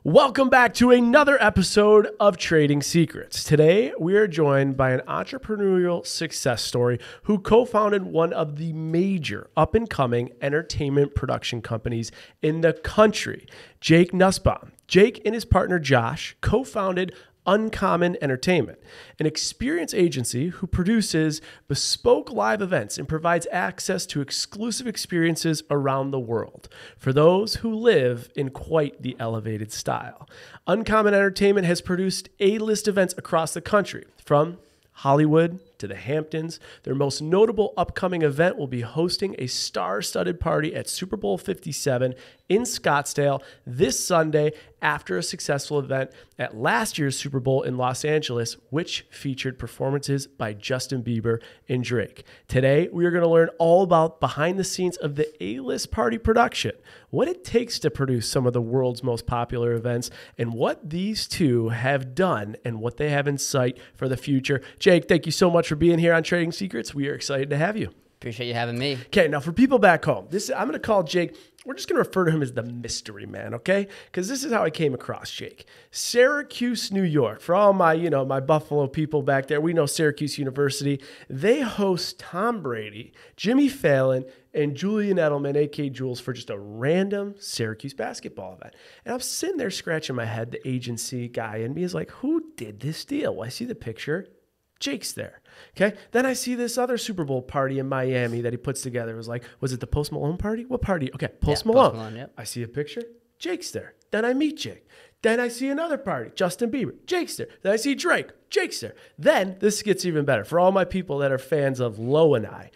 Welcome back to another episode of Trading Secrets. Today, we are joined by an entrepreneurial success story who co-founded one of the major up-and-coming entertainment production companies in the country, Jake Nussbaum. Jake and his partner Josh co-founded Uncommon Entertainment, an experience agency who produces bespoke live events and provides access to exclusive experiences around the world for those who live in quite the elevated style. Uncommon Entertainment has produced A-list events across the country, from Hollywood to the Hamptons. Their most notable upcoming event will be hosting a star-studded party at Super Bowl 57 in Scottsdale this Sunday after a successful event at last year's Super Bowl in Los Angeles, which featured performances by Justin Bieber and Drake. Today, we are going to learn all about behind the scenes of the A-list party production, what it takes to produce some of the world's most popular events, and what these two have done and what they have in sight for the future. Jake, thank you so much for being here on Trading Secrets. We are excited to have you. Appreciate you having me. Okay, now for people back home, I'm going to call Jake, we're just going to refer to him as the mystery man, okay? Because this is how I came across Jake. Syracuse, New York. For all my, my Buffalo people back there, we know Syracuse University. They host Tom Brady, Jimmy Fallon, and Julian Edelman, a.k.a. Jules, for just a random Syracuse basketball event. And I'm sitting there scratching my head. The agency guy in me is like, who did this deal? Well, I see the picture. Jake's there. Okay. Then I see this other Super Bowl party in Miami that he puts together. It was like, was it the Post Malone party? What party? Okay. Post Malone. Post Malone, yep. I see a picture. Jake's there. Then I meet Jake. Then I see another party. Justin Bieber. Jake's there. Then I see Drake. Jake's there. Then this gets even better. For all my people that are fans of Lo and I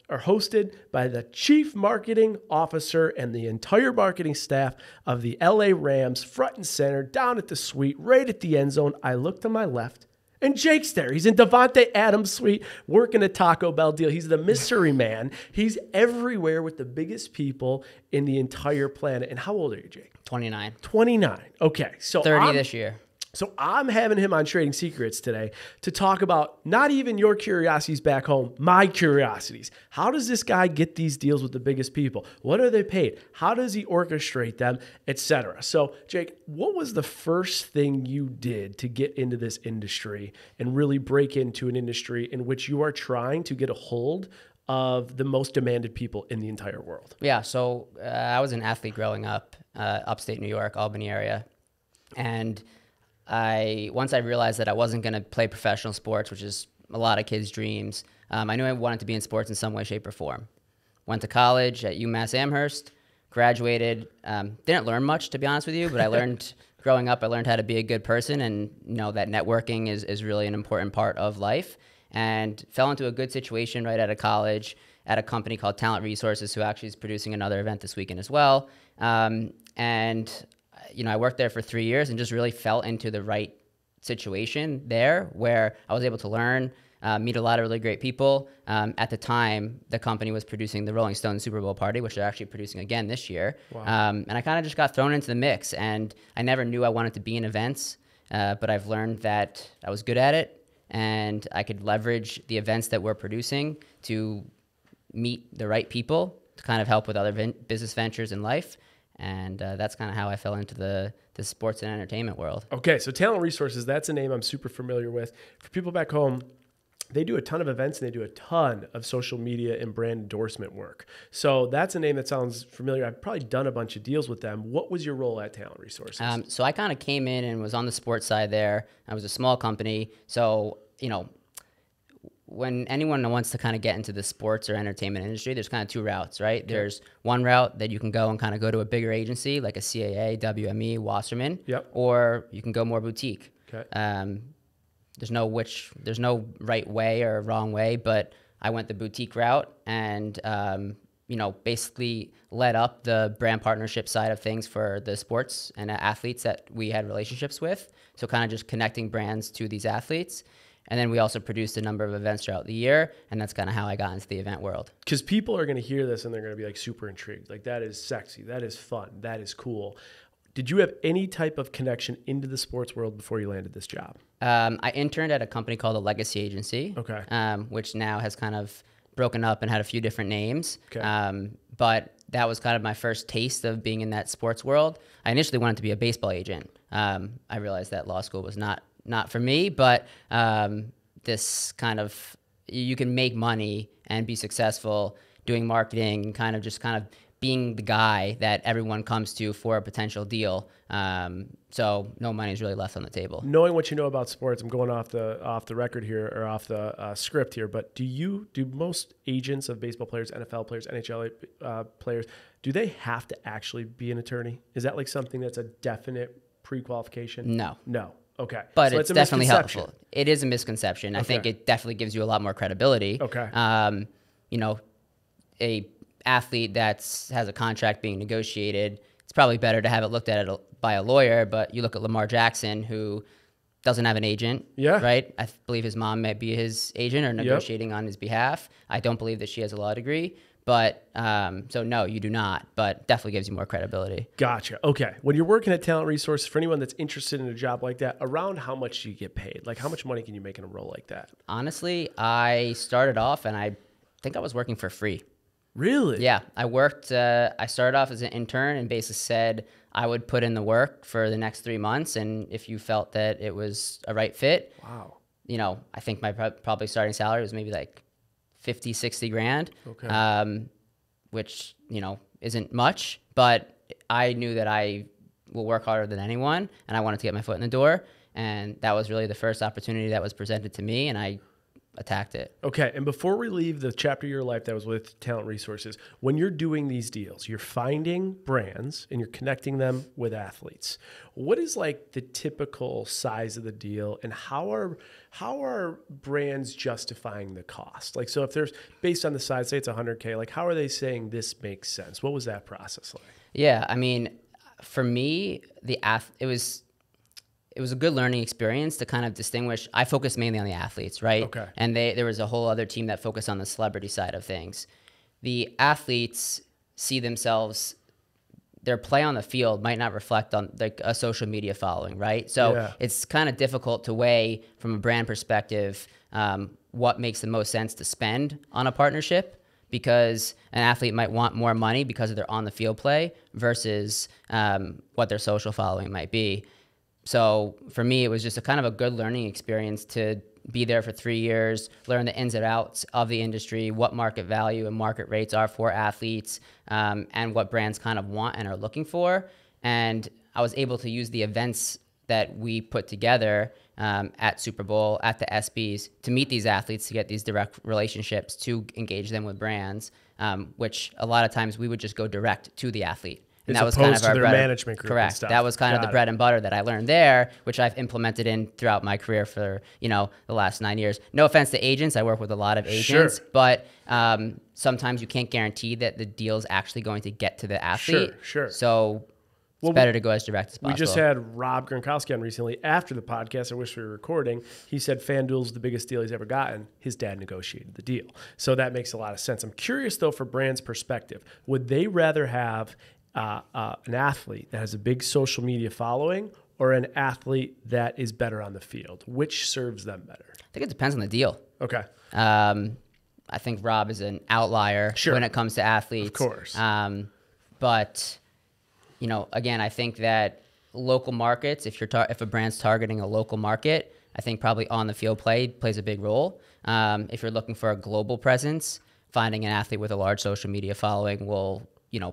are hosted by the chief marketing officer and the entire marketing staff of the LA Rams, front and center, down at the suite, right at the end zone. I look to my left. And Jake's there. He's in Devontae Adams' suite working a Taco Bell deal. He's the mystery man. He's everywhere with the biggest people in the entire planet. And how old are you, Jake? 29. 29. Okay. So 30 this year. So I'm having him on Trading Secrets today to talk about not even your curiosities back home, my curiosities. How does this guy get these deals with the biggest people? What are they paid? How does he orchestrate them, etc.? So, Jake, what was the first thing you did to get into this industry and really break into an industry in which you are trying to get a hold of the most demanded people in the entire world? Yeah, so I was an athlete growing up, upstate New York, Albany area, and once I realized that I wasn't going to play professional sports, which is a lot of kids' dreams, I knew I wanted to be in sports in some way, shape, or form. Went to college at UMass Amherst, graduated, didn't learn much, to be honest with you, but I learned, growing up, I learned how to be a good person, and that networking is really an important part of life, and fell into a good situation right out of college at a company called Talent Resources, who actually is producing another event this weekend as well. I worked there for 3 years and just really fell into the right situation there where I was able to learn, meet a lot of really great people. At the time, the company was producing the Rolling Stones Super Bowl party, which they're actually producing again this year. Wow. And I kind of just got thrown into the mix, and I never knew I wanted to be in events, but I've learned that I was good at it and I could leverage the events that we're producing to meet the right people to kind of help with other business ventures in life. And that's kind of how I fell into the sports and entertainment world. Okay, so Talent Resources, that's a name I'm super familiar with. For people back home, they do a ton of events and they do a ton of social media and brand endorsement work. So that's a name that sounds familiar. I've probably done a bunch of deals with them. What was your role at Talent Resources? So I kind of came in and was on the sports side there. I was a small company. So, when anyone wants to kind of get into the sports or entertainment industry, there's kind of two routes, right? Okay. There's one route that you can go and kind of go to a bigger agency like a CAA, WME, Wasserman, yep. Or you can go more boutique. Okay. There's no right way or wrong way, but I went the boutique route and, basically led up the brand partnership side of things for the sports and athletes that we had relationships with. So kind of just connecting brands to these athletes. And then we also produced a number of events throughout the year, and that's kind of how I got into the event world. Because people are going to hear this and they're going to be like super intrigued. Like, that is sexy, that is fun, that is cool. Did you have any type of connection into the sports world before you landed this job? I interned at a company called a Legacy Agency, okay. Which now has kind of broken up and had a few different names. Okay. But that was kind of my first taste of being in that sports world. I initially wanted to be a baseball agent. I realized that law school was not for me, but this kind of, you can make money and be successful doing marketing and kind of being the guy that everyone comes to for a potential deal. So no money is really left on the table. Knowing what you know about sports, I'm going off the record here, or off the script here, but do most agents of baseball players, NFL players, NHL players, do they have to actually be an attorney? Is that like something that's a definite pre-qualification? No. Okay. But so it's definitely helpful. It is a misconception. Okay. I think it definitely gives you a lot more credibility. Okay. A athlete that has a contract being negotiated, it's probably better to have it looked at by a lawyer. But you look at Lamar Jackson, who doesn't have an agent, right? I believe his mom might be his agent or negotiating on his behalf. I don't believe that she has a law degree. But so no, you do not, but definitely gives you more credibility. Gotcha. Okay. When you're working at Talent Resources, for anyone that's interested in a job like that, around how much do you get paid? Like how much money can you make in a role like that? Honestly, I started off and I think I was working for free. Really? Yeah. I started off as an intern and basically said I would put in the work for the next 3 months. And if you felt that it was a right fit, wow. I think my probably starting salary was maybe like 50, 60 grand, okay. Which, isn't much, but I knew that I will work harder than anyone and I wanted to get my foot in the door. And that was really the first opportunity that was presented to me and I attacked it. Okay. And before we leave the chapter of your life that was with Talent Resources, when you're doing these deals, you're finding brands and you're connecting them with athletes. What is like the typical size of the deal and how are brands justifying the cost? Like, so if there's based on the size, say it's 100K, like how are they saying this makes sense? What was that process like? Yeah. I mean, for me, it was a good learning experience to kind of distinguish. I focused mainly on the athletes, right? Okay. And there was a whole other team that focused on the celebrity side of things. The athletes see themselves, their play on the field might not reflect on like a social media following, right? So it's kind of difficult to weigh from a brand perspective what makes the most sense to spend on a partnership, because an athlete might want more money because of their on the field play versus what their social following might be. So for me, it was just a kind of a good learning experience to be there for 3 years, learn the ins and outs of the industry, what market value and market rates are for athletes, and what brands kind of want and are looking for. And I was able to use the events that we put together at Super Bowl, at the ESPYs, to meet these athletes, to get these direct relationships, to engage them with brands, which a lot of times we would just go direct to the athlete. And that was kind of our management group. Correct. That was kind of the bread and butter that I learned there, which I've implemented in throughout my career for, the last 9 years. No offense to agents. I work with a lot of agents, but sometimes you can't guarantee that the deal is actually going to get to the athlete. Sure. So it's better to go as direct as possible. We just had Rob Gronkowski on recently after the podcast. I wish we were recording. He said FanDuel's the biggest deal he's ever gotten. His dad negotiated the deal. So that makes a lot of sense. I'm curious, though, for brands' perspective. Would they rather have an athlete that has a big social media following or an athlete that is better on the field? Which serves them better? I think it depends on the deal. Okay. I think Rob is an outlier when it comes to athletes. Of course. But, again, I think that local markets, if a brand's targeting a local market, I think probably on the field play plays a big role. If you're looking for a global presence, finding an athlete with a large social media following will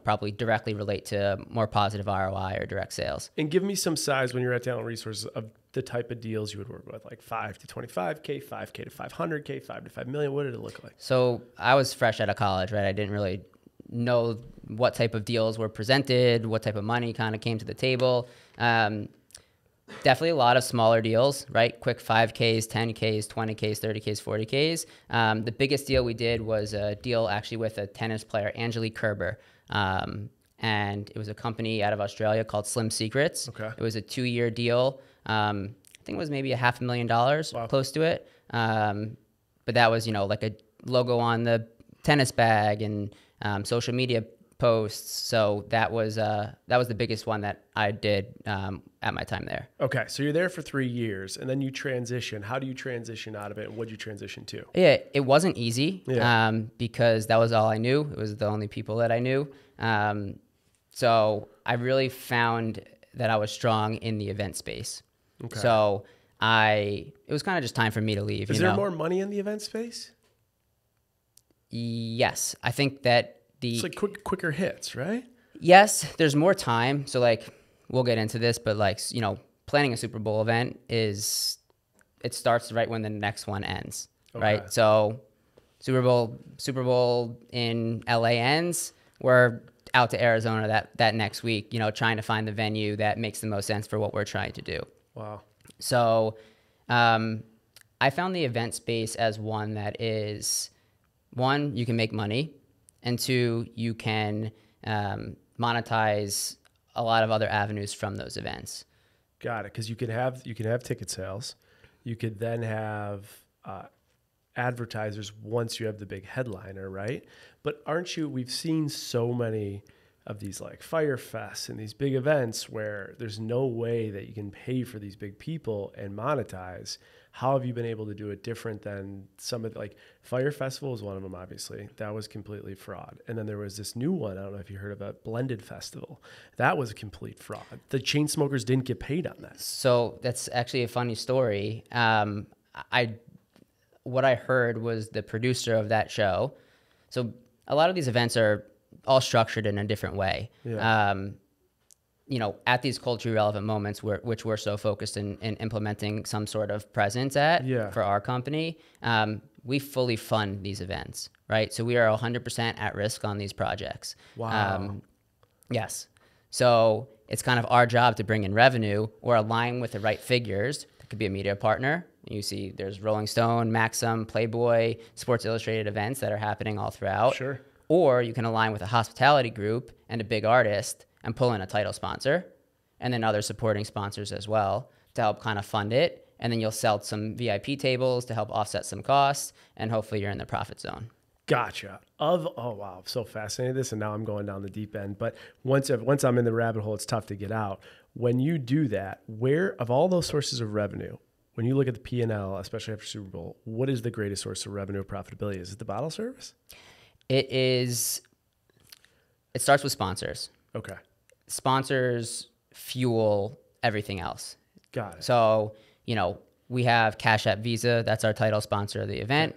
probably directly relate to more positive ROI or direct sales. And give me some size when you're at Talent Resources of the type of deals you would work with, like 5 to 25K, 5K to 500K, 5 to 5 million. What did it look like? So I was fresh out of college, right? I didn't really know what type of deals were presented, what type of money kind of came to the table. Definitely a lot of smaller deals, right? Quick 5Ks, 10Ks, 20Ks, 30Ks, 40Ks. The biggest deal we did was a deal actually with a tennis player, Angelique Kerber. And it was a company out of Australia called Slim Secrets. Okay. It was a 2-year deal. I think it was maybe $500,000, wow, close to it. But that was, like a logo on the tennis bag and social media posts. So that was the biggest one that I did at my time there. Okay, so you're there for 3 years, and then you transition. How do you transition out of it, and what did you transition to? Yeah, it wasn't easy Yeah. because that was all I knew. It was the only people that I knew. So I really found that I was strong in the event space. Okay. So it was kind of just time for me to leave. Is there more money in the event space? Yes, I think that It's like quicker hits, right? yes, there's more time. So like, we'll get into this, but like, planning a Super Bowl event it starts right when the next one ends, right? So Super Bowl in LA ends, we're out to Arizona that next week, trying to find the venue that makes the most sense for what we're trying to do. Wow. So I found the event space as one that is, one, you can make money, and two, you can monetize a lot of other avenues from those events. Got it. Because you can have ticket sales. You could then have advertisers once you have the big headliner, right? But we've seen so many of these like Fire Fests and these big events where there's no way that you can pay for these big people and monetize. How have you been able to do it different than some of like Fire Festival was one of them, obviously. That was completely fraud. And then there was this new one, I don't know if you heard of it, Blended Festival. That was a complete fraud. The chain smokers didn't get paid on that. So that's actually a funny story. What I heard was the producer of that show. So a lot of these events are all structured in a different way. Yeah. At these culturally relevant moments which we're so focused in implementing some sort of presence for our company, we fully fund these events, right? So we are 100% at risk on these projects. Wow. Yes. So it's kind of our job to bring in revenue or align with the right figures. It could be a media partner. You see there's Rolling Stone, Maxim, Playboy, Sports Illustrated events that are happening all throughout. Sure. Or you can align with a hospitality group and a big artist and pull in a title sponsor and then other supporting sponsors as well to help kind of fund it. And then you'll sell some VIP tables to help offset some costs, and hopefully you're in the profit zone. Gotcha. Oh wow, I'm so fascinated with this, and now I'm going down the deep end. But once I'm in the rabbit hole, it's tough to get out. When you do that, where of all those sources of revenue, when you look at the P&L, especially after Super Bowl, what is the greatest source of revenue or profitability? Is it the bottle service? It starts with sponsors. Okay. Sponsors fuel everything else. Got it. So, we have Cash App Visa. That's our title sponsor of the event.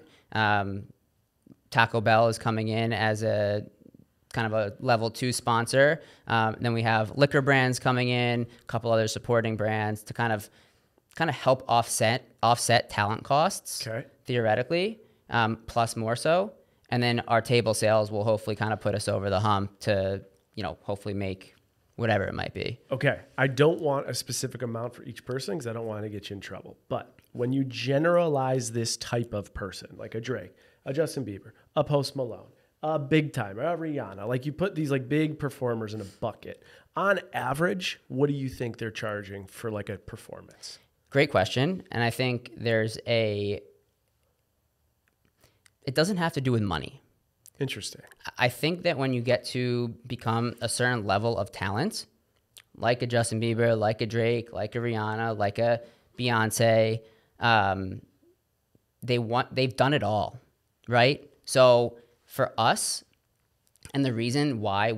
Taco Bell is coming in as a kind of a level 2 sponsor. Then we have liquor brands coming in, a couple other supporting brands to kind of help offset talent costs, theoretically, plus more so. And then our table sales will hopefully kind of put us over the hump to, hopefully make whatever it might be. Okay. I don't want a specific amount for each person because I don't want to get you in trouble. But when you generalize this type of person, like a Drake, a Justin Bieber, a Post Malone, a Big Time, a Rihanna, like you put these like big performers in a bucket, on average, what do you think they're charging for like a performance? Great question. And I think it doesn't have to do with money. Interesting. I think that when you get to become a certain level of talent, like a Justin Bieber, like a Drake, like a Rihanna, like a Beyonce, they've done it all, right? So for us, and the reason why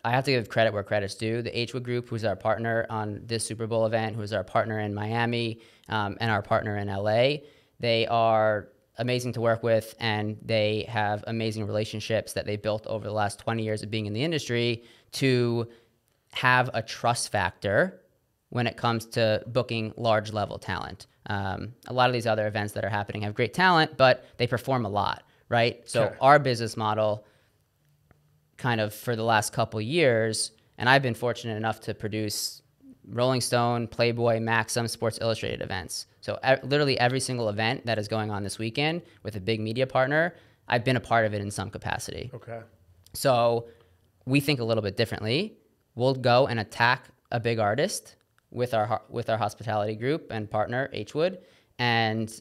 I have to give credit where credit's due. The H Wood Group, who's our partner on this Super Bowl event, who's our partner in Miami, and our partner in LA, they are amazing to work with, and they have amazing relationships that they built over the last 20 years of being in the industry to have a trust factor when it comes to booking large level talent. A lot of these other events that are happening have great talent, but they perform a lot, right? So our business model kind of for the last couple years, and I've been fortunate enough to produce Rolling Stone, Playboy, Maxim, Sports Illustrated events. So literally every single event that is going on this weekend with a big media partner, I've been a part of it in some capacity. Okay. So we think a little bit differently. We'll go and attack a big artist with our hospitality group and partner, H Wood, and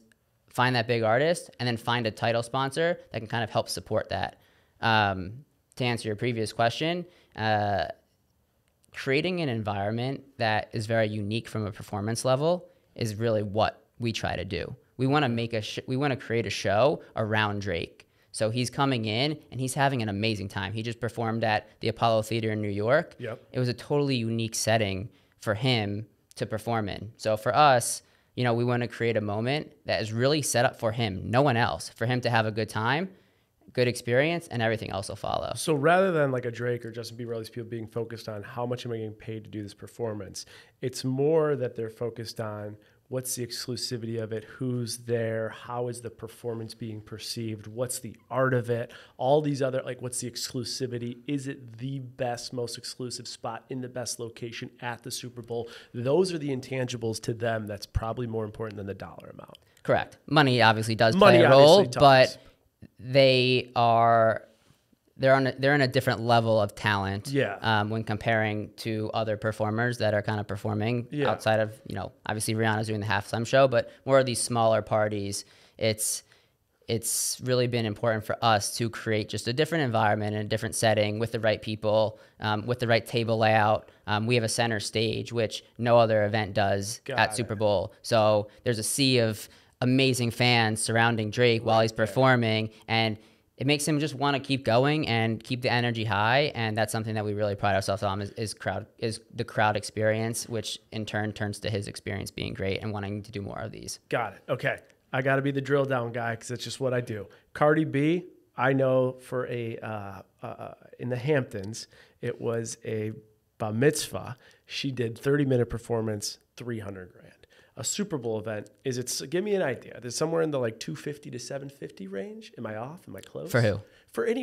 find that big artist, and then find a title sponsor that can kind of help support that. to answer your previous question, creating an environment that is very unique from a performance level is really what we try to do. We want to we want to create a show around Drake. So he's coming in and he's having an amazing time. He just performed at the Apollo Theater in New York. Yep. It was a totally unique setting for him to perform in. So for us, you know, we want to create a moment that is really set up for him, no one else, for him to have a good time, good experience, and everything else will follow. So rather than like a Drake or Justin Bieber, all these people being focused on how much am I getting paid to do this performance, it's more that they're focused on what's the exclusivity of it, who's there, how is the performance being perceived, what's the art of it, all these other, like what's the exclusivity, is it the best, most exclusive spot in the best location at the Super Bowl? Those are the intangibles to them that's probably more important than the dollar amount. Correct. Money obviously does play a role, but they're in a different level of talent when comparing to other performers that are kind of performing outside of, you know, obviously Rihanna's doing the halftime show, but more of these smaller parties. It's really been important for us to create just a different environment and a different setting with the right people, with the right table layout. We have a center stage, which no other event does at Super Bowl. So there's a sea of amazing fans surrounding Drake while he's performing, and it makes him just want to keep going and keep the energy high. And that's something that we really pride ourselves on is the crowd experience, which in turn turns to his experience being great and wanting to do more of these. Got it. Okay. I got to be the drill down guy because it's just what I do. Cardi B, I know for in the Hamptons, it was a bar mitzvah. She did 30-minute performance, $300,000. A Super Bowl event, give me an idea. There's somewhere in the like 250 to 750 range. Am I off? Am I close? For who?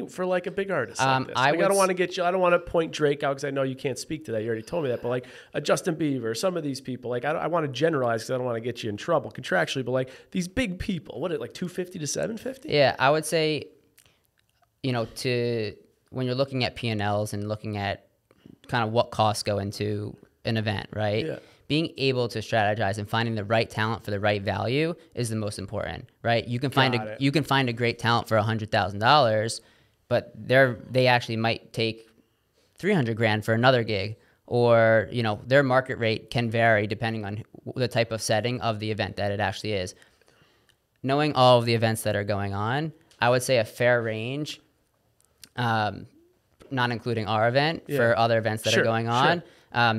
For like a big artist like this. I don't want to get you, I don't want to point Drake out because I know you can't speak to that. You already told me that. But like a Justin Bieber, some of these people, like I want to generalize because I don't want to get you in trouble contractually, but like these big people, what, like 250 to 750? Yeah, I would say, you know, when you're looking at P&Ls and looking at kind of what costs go into an event, right? Yeah. Being able to strategize and finding the right talent for the right value is the most important, right? You can find a great talent for $100,000, but they actually might take $300,000 for another gig, or you know their market rate can vary depending on the type of setting of the event that it actually is. Knowing all of the events that are going on, I would say a fair range, not including our event, for other events that are going on.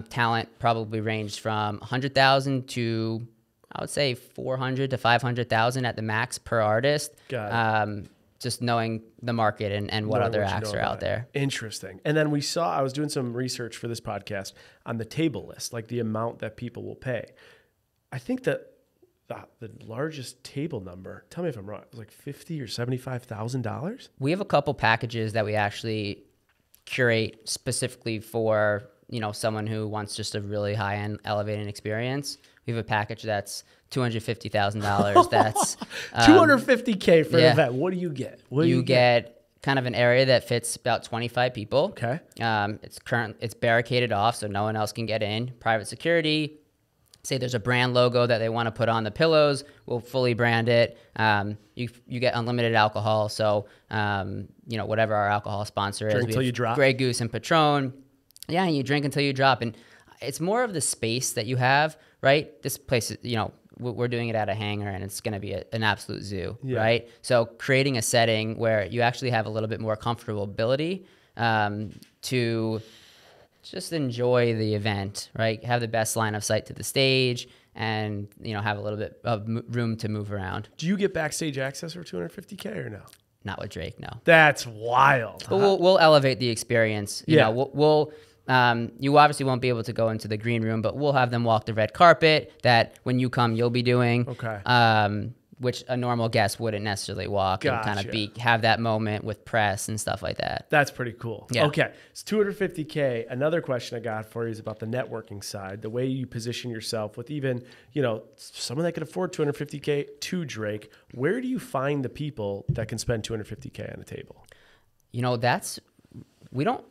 Talent probably ranged from $100,000 to, I would say, $400,000 to $500,000 at the max per artist. Just knowing the market and what other acts are out there. Interesting. And then I was doing some research for this podcast on the table list, like the amount that people will pay. I think that the largest table number, tell me if I'm wrong, it was like $50,000 or $75,000. We have a couple packages that we actually curate specifically for, you know, someone who wants just a really high-end elevated experience. We have a package that's $250,000. That's $250K for an event. What do you get? You get kind of an area that fits about 25 people. Okay. It's barricaded off so no one else can get in. Private security. Say there's a brand logo that they want to put on the pillows, we'll fully brand it. You get unlimited alcohol. So you know, whatever our alcohol sponsor is. Drink until you drop. Grey Goose and Patron. Yeah, and you drink until you drop. And it's more of the space that you have, right? This place, you know, we're doing it at a hangar and it's going to be an absolute zoo, right? So creating a setting where you actually have a little bit more comfortability to just enjoy the event, right? Have the best line of sight to the stage and, you know, have a little bit of room to move around. Do you get backstage access for $250K or no? Not with Drake, no. That's wild. But we'll elevate the experience. You know, you obviously won't be able to go into the green room, but we'll have them walk the red carpet that when you come, you'll be doing. Okay. Which a normal guest wouldn't necessarily walk and kind of have that moment with press and stuff like that. That's pretty cool. Yeah. Okay. It's $250K. Another question I got for you is about the networking side, the way you position yourself with even, you know, someone that can afford $250K to Drake. Where do you find the people that can spend $250K on the table? You know, we don't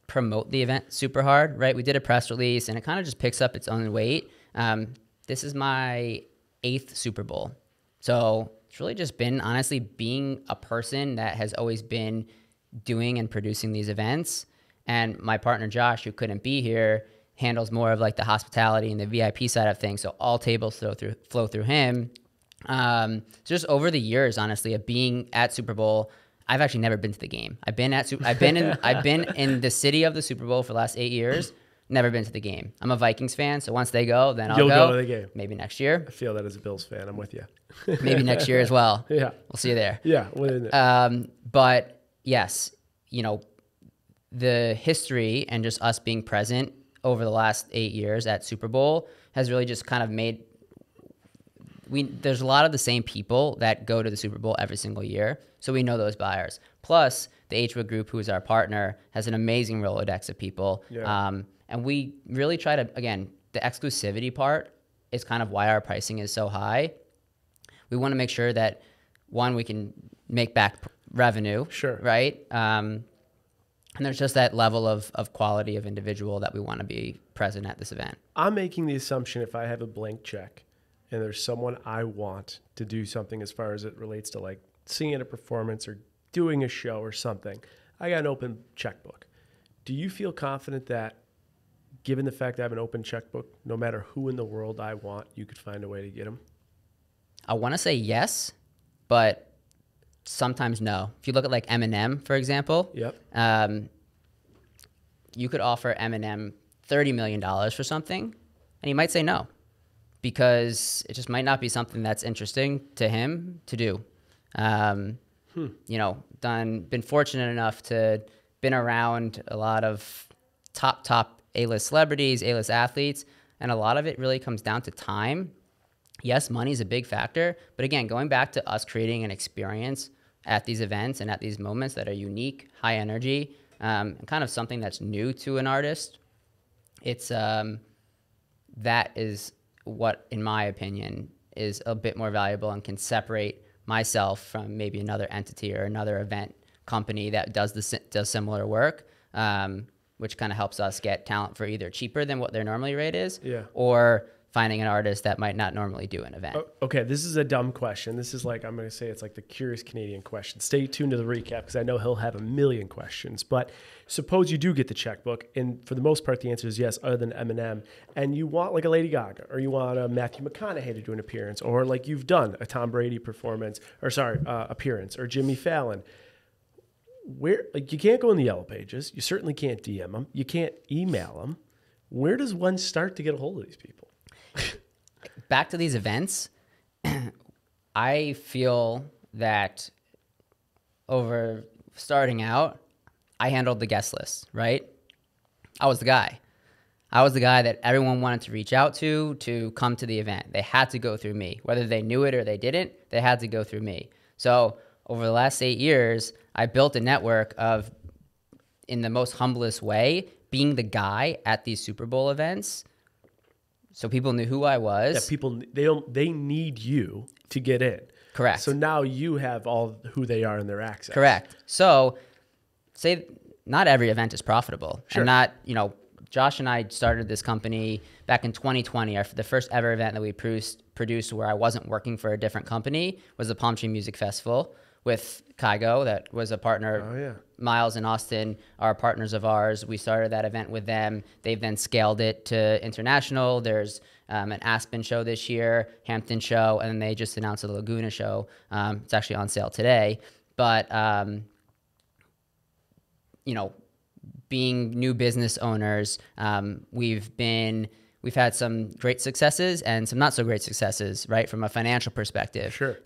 promote the event super hard, right? We did a press release and it kind of just picks up its own weight. This is my 8th Super Bowl. So it's really just been honestly being a person that has always been doing and producing these events. And my partner, Josh, who couldn't be here, handles more of like the hospitality and the VIP side of things. So all tables flow through him. So just over the years, honestly, of being at Super Bowl, I've actually never been to the game. I've been in the city of the Super Bowl for the last 8 years. Never been to the game. I'm a Vikings fan, so once they go, then I'll go to the game. Maybe next year. I feel that as a Bills fan. I'm with you. Maybe next year as well. Yeah. We'll see you there. Yeah. But yes, the history and just us being present over the last 8 years at Super Bowl has really just kind of made there's a lot of the same people that go to the Super Bowl every single year. So we know those buyers. Plus the H-Wood Group, who is our partner, has an amazing Rolodex of people. Yeah. And we really try to, again, the exclusivity part is kind of why our pricing is so high. We want to make sure that, one, we can make back revenue. Sure. Right? And there's just that level of quality of individual that we want to be present at this event. I'm making the assumption if I have a blank check and there's someone I want to do something as far as it relates to like seeing a performance or doing a show or something, I got an open checkbook. Do you feel confident that, given the fact that I have an open checkbook, no matter who in the world I want, you could find a way to get them? I want to say yes, but sometimes no. If you look at like Eminem, for example, yep. You could offer Eminem $30 million for something, and he might say no, because it just might not be something that's interesting to him to do. Been fortunate enough to been around a lot of top A-list celebrities, A-list athletes, and a lot of it really comes down to time. Yes, money is a big factor, but again, going back to us creating an experience at these events and at these moments that are unique, high energy, and kind of something that's new to an artist, it's that is what, in my opinion, is a bit more valuable and can separate myself from maybe another entity or another event company that does similar work, which kind of helps us get talent for either cheaper than what their normally rate is, or finding an artist that might not normally do an event. Okay, this is a dumb question. This is like, I'm going to say it's like the curious Canadian question. Stay tuned to the recap because I know he'll have a million questions. But suppose you do get the checkbook, and for the most part, the answer is yes, other than Eminem, and you want like a Lady Gaga, or you want a Matthew McConaughey to do an appearance, or like you've done a Tom Brady appearance, or Jimmy Fallon. Where, like, you can't go in the yellow pages. You certainly can't DM them. You can't email them. Where does one start to get a hold of these people? Back to these events, I feel that over starting out, I handled the guest list, right? I was the guy. I was the guy that everyone wanted to reach out to come to the event. They had to go through me. Whether they knew it or they didn't, they had to go through me. So over the last 8 years, I built a network of, in the most humblest way, being the guy at these Super Bowl events. So people knew who I was. Yeah, people, they need you to get in. Correct. So now you have all who they are in their access. Correct. So say not every event is profitable. Sure. And not, Josh and I started this company back in 2020. The first ever event that we produced where I wasn't working for a different company was the Palm Tree Music Festival with Kygo, that was a partner. Oh, yeah. Miles and Austin are partners of ours. We started that event with them. They've then scaled it to international. There's an Aspen show this year, Hampton show, and then they just announced a Laguna show. It's actually on sale today. But, being new business owners, we've had some great successes and some not so great successes, right, from a financial perspective. Sure.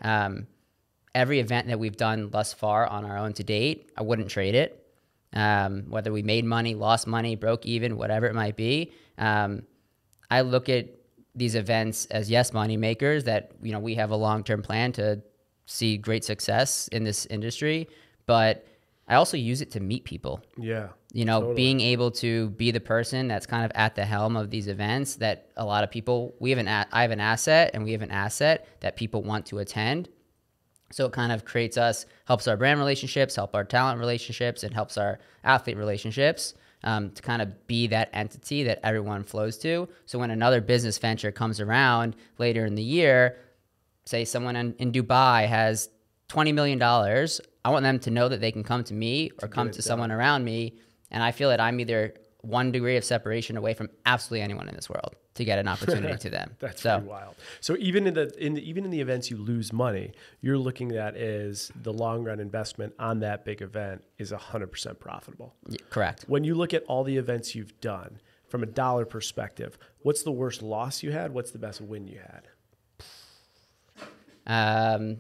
Every event that we've done thus far on our own to date, I wouldn't trade it. Whether we made money, lost money, broke even, whatever it might be. I look at these events as, yes, money makers that, we have a long-term plan to see great success in this industry, but I also use it to meet people. Yeah. Totally. Being able to be the person that's kind of at the helm of these events that a lot of people, I have an asset and we have an asset that people want to attend. So it kind of helps our brand relationships, help our talent relationships, and helps our athlete relationships to kind of be that entity that everyone flows to. So when another business venture comes around later in the year, say someone in Dubai has $20 million, I want them to know that they can come to me or come to someone around me. And I feel that I'm either 1 degree of separation away from absolutely anyone in this world to get an opportunity to them. That's pretty wild. So even in the events you lose money, you're looking at is the long run investment on that big event is 100% profitable. Yeah, correct. When you look at all the events you've done from a dollar perspective, what's the worst loss you had? What's the best win you had?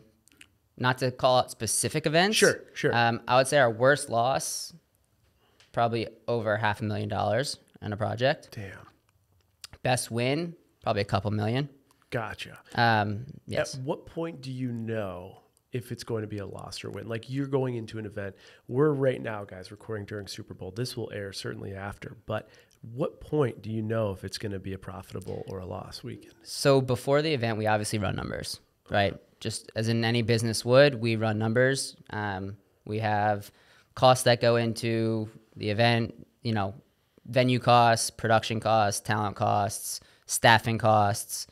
Not to call out specific events. Sure. I would say our worst loss, probably over $500,000 on a project. Damn. Best win, probably a couple million. Gotcha. Yes. At what point do you know if it's going to be a loss or win? Like you're going into an event. We're right now, guys, recording during Super Bowl. This will air certainly after. But what point do you know if it's going to be a profitable or a loss weekend? So before the event, we obviously run numbers, right? Just as in any business would, we run numbers. We have costs that go into the event, venue costs, production costs, talent costs, staffing costs.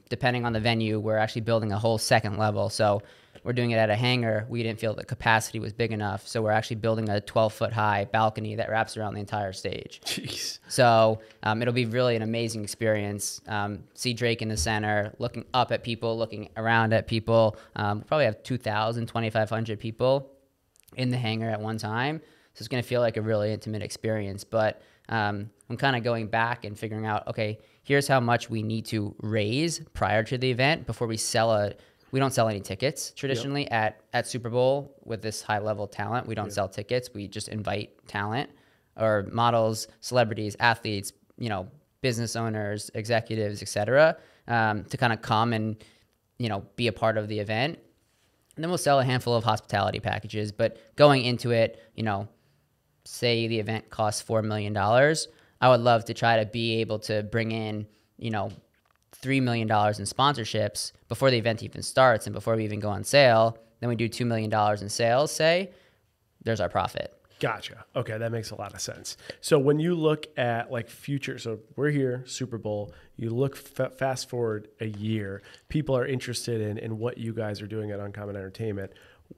Depending on the venue, we're actually building a whole second level. So we're doing it at a hangar. We didn't feel the capacity was big enough. So we're actually building a 12-foot high balcony that wraps around the entire stage. Jeez. So it'll be really an amazing experience. See Drake in the center, looking up at people, looking around at people. We'll probably have 2,000, 2,500 people in the hangar at one time. So it's going to feel like a really intimate experience. But I'm kind of going back and figuring out, okay, here's how much we need to raise prior to the event before we sell we don't sell any tickets traditionally at Super Bowl with this high level talent. We don't sell tickets. We just invite talent or models, celebrities, athletes, business owners, executives, et cetera, to kind of come and, be a part of the event. And then we'll sell a handful of hospitality packages. But going into it, say the event costs $4 million, I would love to try to be able to bring in, $3 million in sponsorships before the event even starts and before we even go on sale. Then we do $2 million in sales, say, there's our profit. Gotcha. Okay, that makes a lot of sense. So when you look at like future, so we're here, Super Bowl, you look fast forward a year, people are interested in what you guys are doing at Uncommon Entertainment.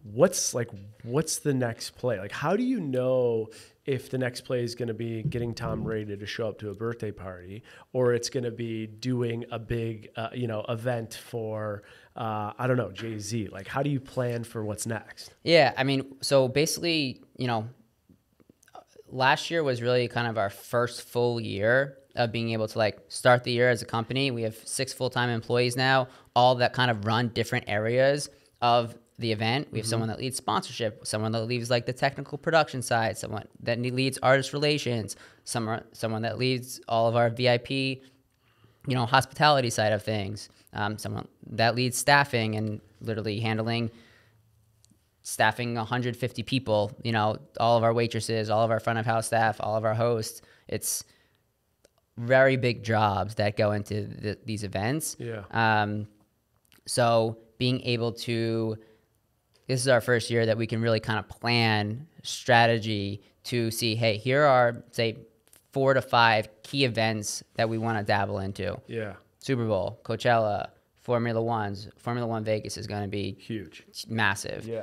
What's the next play? Like, how do you know if the next play is going to be getting Tom Brady to show up to a birthday party, or it's going to be doing a big, event for, I don't know, Jay-Z? Like, how do you plan for what's next? Yeah, so basically, last year was really kind of our first full year of being able to start the year as a company. We have 6 full-time employees now, all that kind of run different areas of the event. We have someone that leads sponsorship, someone that leads the technical production side, someone that leads artist relations, someone that leads all of our VIP, hospitality side of things, someone that leads staffing and literally staffing 150 people, all of our waitresses, all of our front of house staff, all of our hosts. It's very big jobs that go into these events. Yeah. So being able to, this is our first year that we can really kind of plan strategy to see, hey, here are, say, 4 to 5 key events that we want to dabble into. Yeah. Super Bowl, Coachella, Formula One Vegas is going to be huge, massive. Yeah.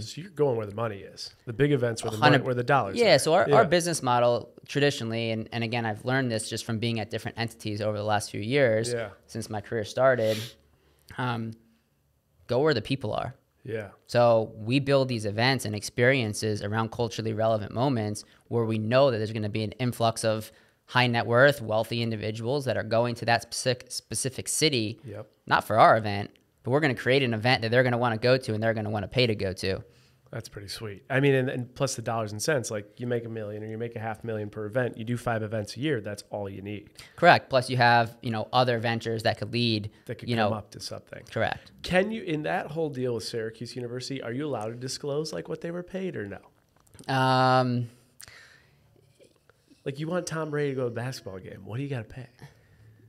So you're going where the money is. The big events where the dollars are. Yeah. So our business model traditionally, and again, I've learned this just from being at different entities over the last few years since my career started. Go where the people are. Yeah. So we build these events and experiences around culturally relevant moments where we know that there's going to be an influx of high net worth, wealthy individuals that are going to that specific city, not for our event, but we're going to create an event that they're going to want to go to and they're going to want to pay to go to. That's pretty sweet. And plus the dollars and cents, like you make $1 million or you make $500,000 per event, you do 5 events a year. That's all you need. Correct. Plus you have, other ventures that could lead, that could come up to something. Correct. Can you, in that whole deal with Syracuse University, are you allowed to disclose what they were paid or no? Like you want Tom Brady to go to a basketball game. What do you got to pay?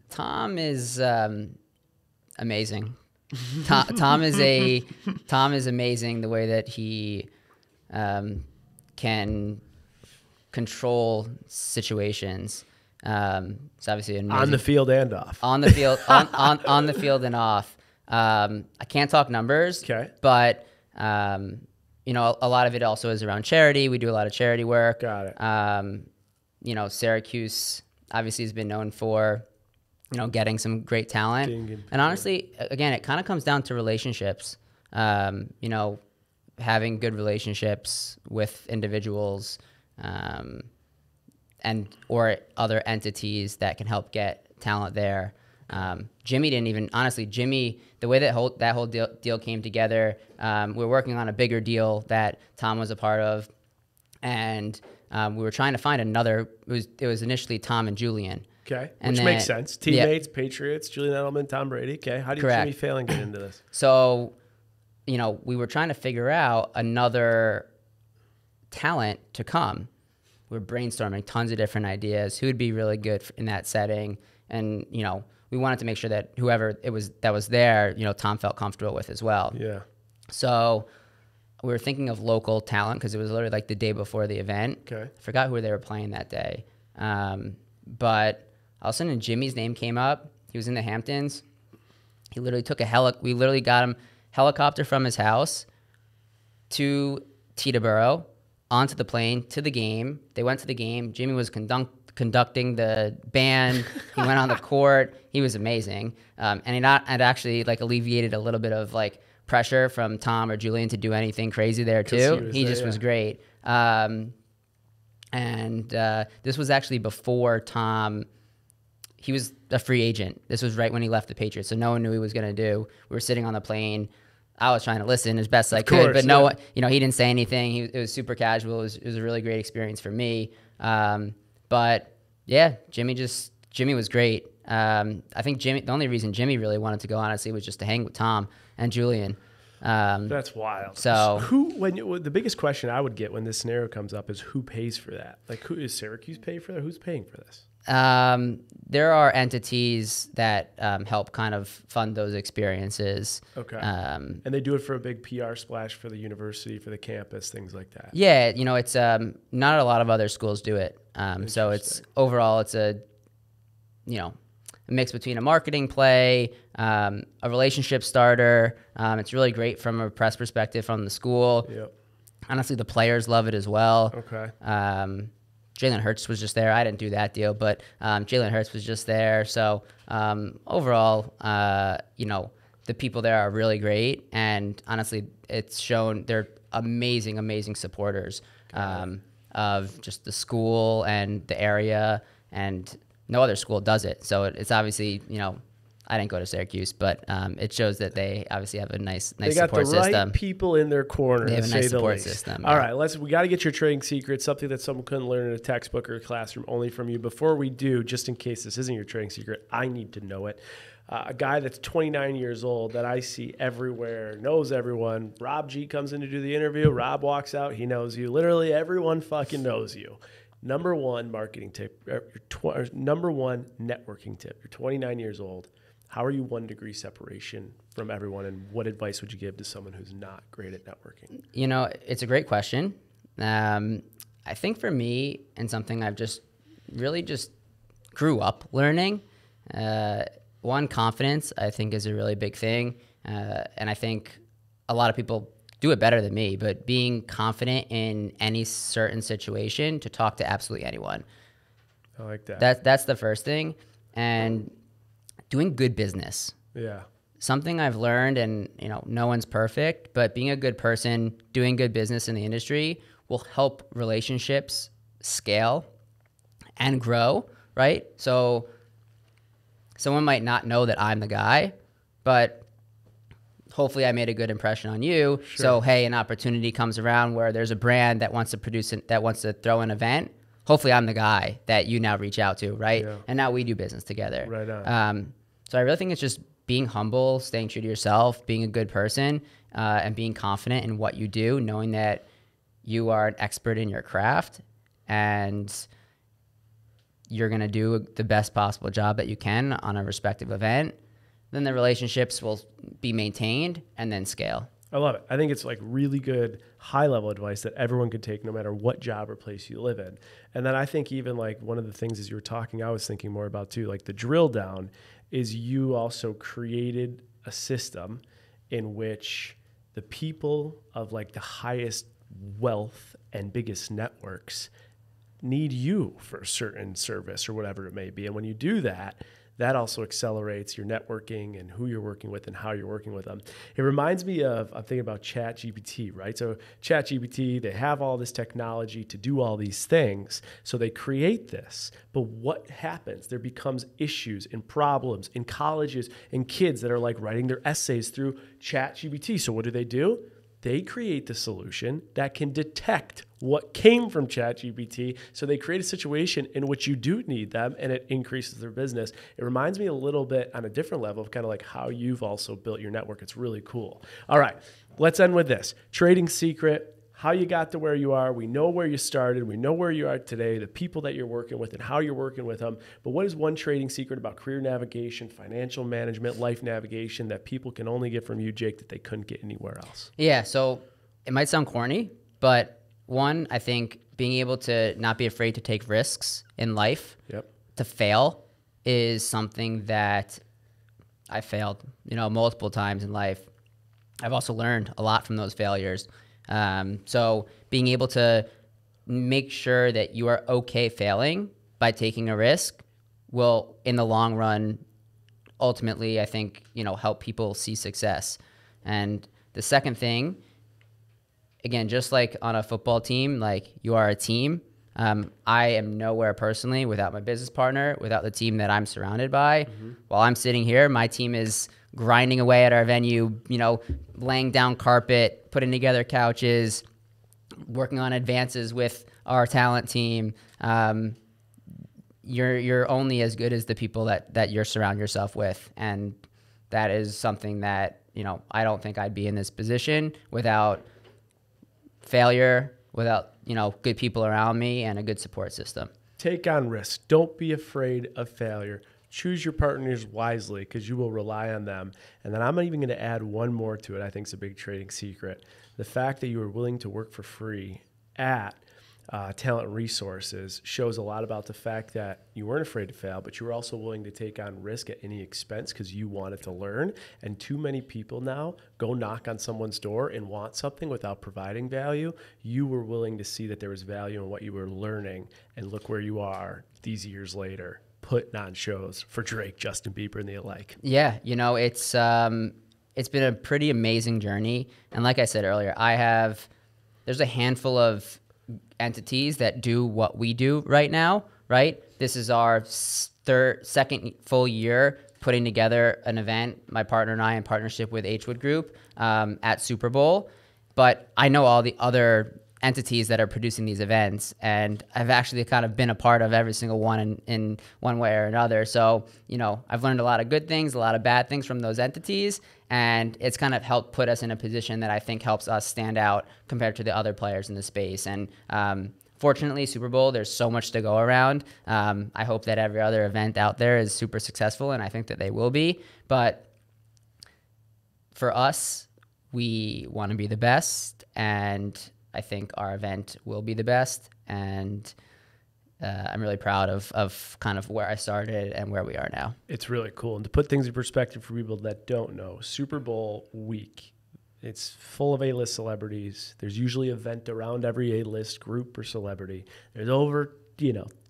Tom is amazing. Tom is amazing the way that he can control situations. It's obviously amazing. On the field and off. On the field, on the field and off. I can't talk numbers. Okay. But you know, a lot of it also is around charity. We do a lot of charity work. Got it. You know, Syracuse obviously has been known for, you know, getting some great talent. And honestly, again, it kind of comes down to relationships. You know, having good relationships with individuals, and or other entities that can help get talent there. Jimmy didn't even, honestly, the way that whole deal came together, we were working on a bigger deal that Tom was a part of, and we were trying to find another. It was initially Tom and Julian. Okay, which makes sense. Teammates, Patriots, Julian Edelman, Tom Brady. Okay, how did Jimmy Fallon get into this? So, you know, we were trying to figure out another talent to come. We were brainstorming tons of different ideas. Who would be really good in that setting? And, you know, we wanted to make sure that whoever it was that was there, you know, Tom felt comfortable with as well. Yeah. So we were thinking of local talent because it was literally like the day before the event. Okay. I forgot who they were playing that day. But all of a sudden Jimmy's name came up. He was in the Hamptons. He literally took we literally got him helicopter from his house to Teterboro, onto the plane, to the game. They went to the game. Jimmy was conducting the band. He went on the court. He was amazing. And it actually like alleviated a little bit of like pressure from Tom or Julian to do anything crazy there too. He just was great. And this was actually before Tom. He was a free agent. This was right when he left the Patriots, so no one knew what he was going to do. We were sitting on the plane. I was trying to llisten as best I could, but no one, you know, he didn't say anything. It was super casual. It was a really great experience for me. But yeah, Jimmy was great. I think the only reason Jimmy really wanted to go, honestly, was just to hang with Tom and Julian. That's wild. So the biggest question I would get when this scenario comes up is who pays for that? Like, who is Syracuse pay for that? Who's paying for this? There are entities that help kind of fund those experiences. Okay. And they do it for a big PR splash for the university, for the campus, things like that. Yeah, you know, it's not a lot of other schools do it. So it's overall it's a, you know, a mix between a marketing play, a relationship starter. It's really great from a press perspective from the school. Yep. Honestly, the players love it as well. Okay. Jalen Hurts was just there. I didn't do that deal, but Jalen Hurts was just there. So overall, you know, the people there are really great. And honestly, it's shown they're amazing, amazing supporters of just the school and the area. And no other school does it. So it's obviously, you know, I didn't go to Syracuse, but it shows that they obviously have a nice support system. They got the right people in their corner. They have a nice support least. System. All right, we got to get your trading secret, something that someone couldn't learn in a textbook or a classroom, only from you. Before we do, just in case this isn't your trading secret, I need to know it. A guy that's 29 years old that I see everywhere, knows everyone. Rob G comes in to do the interview. Rob walks out. He knows you. Literally everyone fucking knows you. Number one marketing tip, number one networking tip. You're 29 years old. How are you 1 degree separation from everyone, and what advice would you give to someone who's not great at networking? You know, it's a great question. I think for me, and something I've just grew up learning, one, confidence, I think, is a really big thing. And I think a lot of people do it better than me, but being confident in any certain situation to talk to absolutely anyone. I like that. That's the first thing. And doing good business. Yeah. Something I've learned, and you know, no one's perfect, but being a good person, doing good business in the industry will help relationships scale and grow, right? So someone might not know that I'm the guy, but hopefully I made a good impression on you. Sure. So, hey, an opportunity comes around where there's a brand that wants to throw an event. Hopefully I'm the guy that you now reach out to, right? Yeah. And now we do business together. Right on. So I really think it's just being humble, staying true to yourself, being a good person, and being confident in what you do, knowing that you are an expert in your craft and you're going to do the best possible job that you can on a respective event. Then the relationships will be maintained and then scale. I love it. I think it's like really good high-level advice that everyone could take no matter what job or place you live in. And then I think even like one of the things as you were talking, I was thinking more about too, like the drill down is you also created a system in which the people of like the highest wealth and biggest networks need you for a certain service or whatever it may be. And when you do that, that also accelerates your networking and who you're working with and how you're working with them. It reminds me of, I'm thinking about ChatGPT, right? So ChatGPT, they have all this technology to do all these things. So they create this. But what happens? There becomes issues and problems in colleges and kids that are like writing their essays through ChatGPT. So what do? They create the solution that can detect what came from ChatGPT. So they create a situation in which you do need them, and it increases their business. It reminds me a little bit on a different level of kind of like how you've also built your network. It's really cool. All right, let's end with this. Trading secret, how you got to where you are. We know where you started. We know where you are today, the people that you're working with and how you're working with them. But what is one trading secret about career navigation, financial management, life navigation that people can only get from you, Jake, that they couldn't get anywhere else? Yeah, so it might sound corny, but one, I think being able to not be afraid to take risks in life, to fail, is something that I failed, multiple times in life. I've also learned a lot from those failures. So being able to make sure that you are okay failing by taking a risk will, in the long run, ultimately, I think, help people see success. And the second thing, again, just like on a football team, like you are a team. I am nowhere personally without my business partner, without the team that I'm surrounded by. While I'm sitting here, my team is grinding away at our venue, laying down carpet, putting together couches, working on advances with our talent team. You're only as good as the people that you surround yourself with. And that is something that, I don't think I'd be in this position without failure, without, good people around me and a good support system. Take on risk. Don't be afraid of failure. Choose your partners wisely because you will rely on them. And then I'm even going to add one more to it. I think it's a big trading secret. The fact that you are willing to work for free at Talent Resources shows a lot about the fact that you weren't afraid to fail, but you were also willing to take on risk at any expense because you wanted to learn. And too many people now go knock on someone's door and want something without providing value. You were willing to see that there was value in what you were learning, and look where you are these years later, putting on shows for Drake, Justin Bieber, and the like. Yeah, it's been a pretty amazing journey. And like I said earlier, there's a handful of entities that do what we do right now, right? This is our second full year putting together an event, my partner and I, in partnership with Hwood Group at Super Bowl. But I know all the other entities that are producing these events, and I've actually kind of been a part of every single one in one way or another. So, I've learned a lot of good things, a lot of bad things from those entities, and it's kind of helped put us in a position that I think helps us stand out compared to the other players in the space. And fortunately, Super Bowl, there's so much to go around. I hope that every other event out there is super successful, and I think that they will be. But for us, we want to be the best, and I think our event will be the best, and I'm really proud of kind of where I started and where we are now. It's really cool. And to put things in perspective for people that don't know, Super Bowl week, it's full of A-list celebrities. There's usually an event around every A-list group or celebrity. There's over,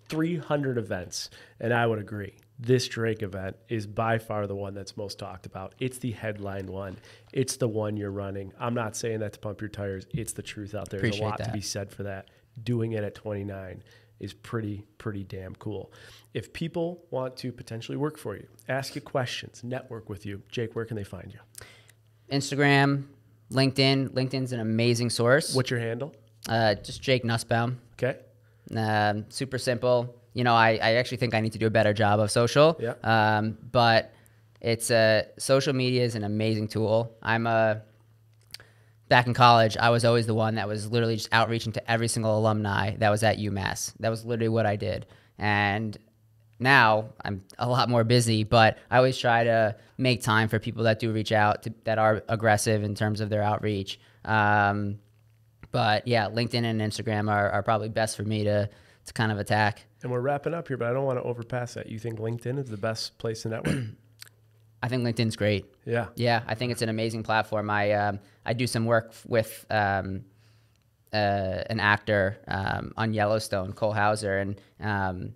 300 events, and I would agree. This Drake event is by far the one that's most talked about. It's the headline one. It's the one you're running. I'm not saying that to pump your tires. It's the truth out there. There's a lot to be said for that. Doing it at 29 is pretty damn cool. If people want to potentially work for you, ask you questions, network with you, Jake, where can they find you? Instagram, LinkedIn. LinkedIn's an amazing source. What's your handle? Just Jake Nussbaum. Okay. Super simple. I actually think I need to do a better job of social. Yeah. But it's social media is an amazing tool. Back in college, I was always the one that was literally just outreaching to every single alumni that was at UMass. That was literally what I did. And now I'm a lot more busy, but I always try to make time for people that do reach out, that are aggressive in terms of their outreach. But yeah, LinkedIn and Instagram are probably best for me to kind of attack. And we're wrapping up here, but I don't want to overpass that. You think LinkedIn is the best place to network? I think LinkedIn's great. Yeah. Yeah, I think it's an amazing platform. I do some work with an actor on Yellowstone, Cole Hauser, and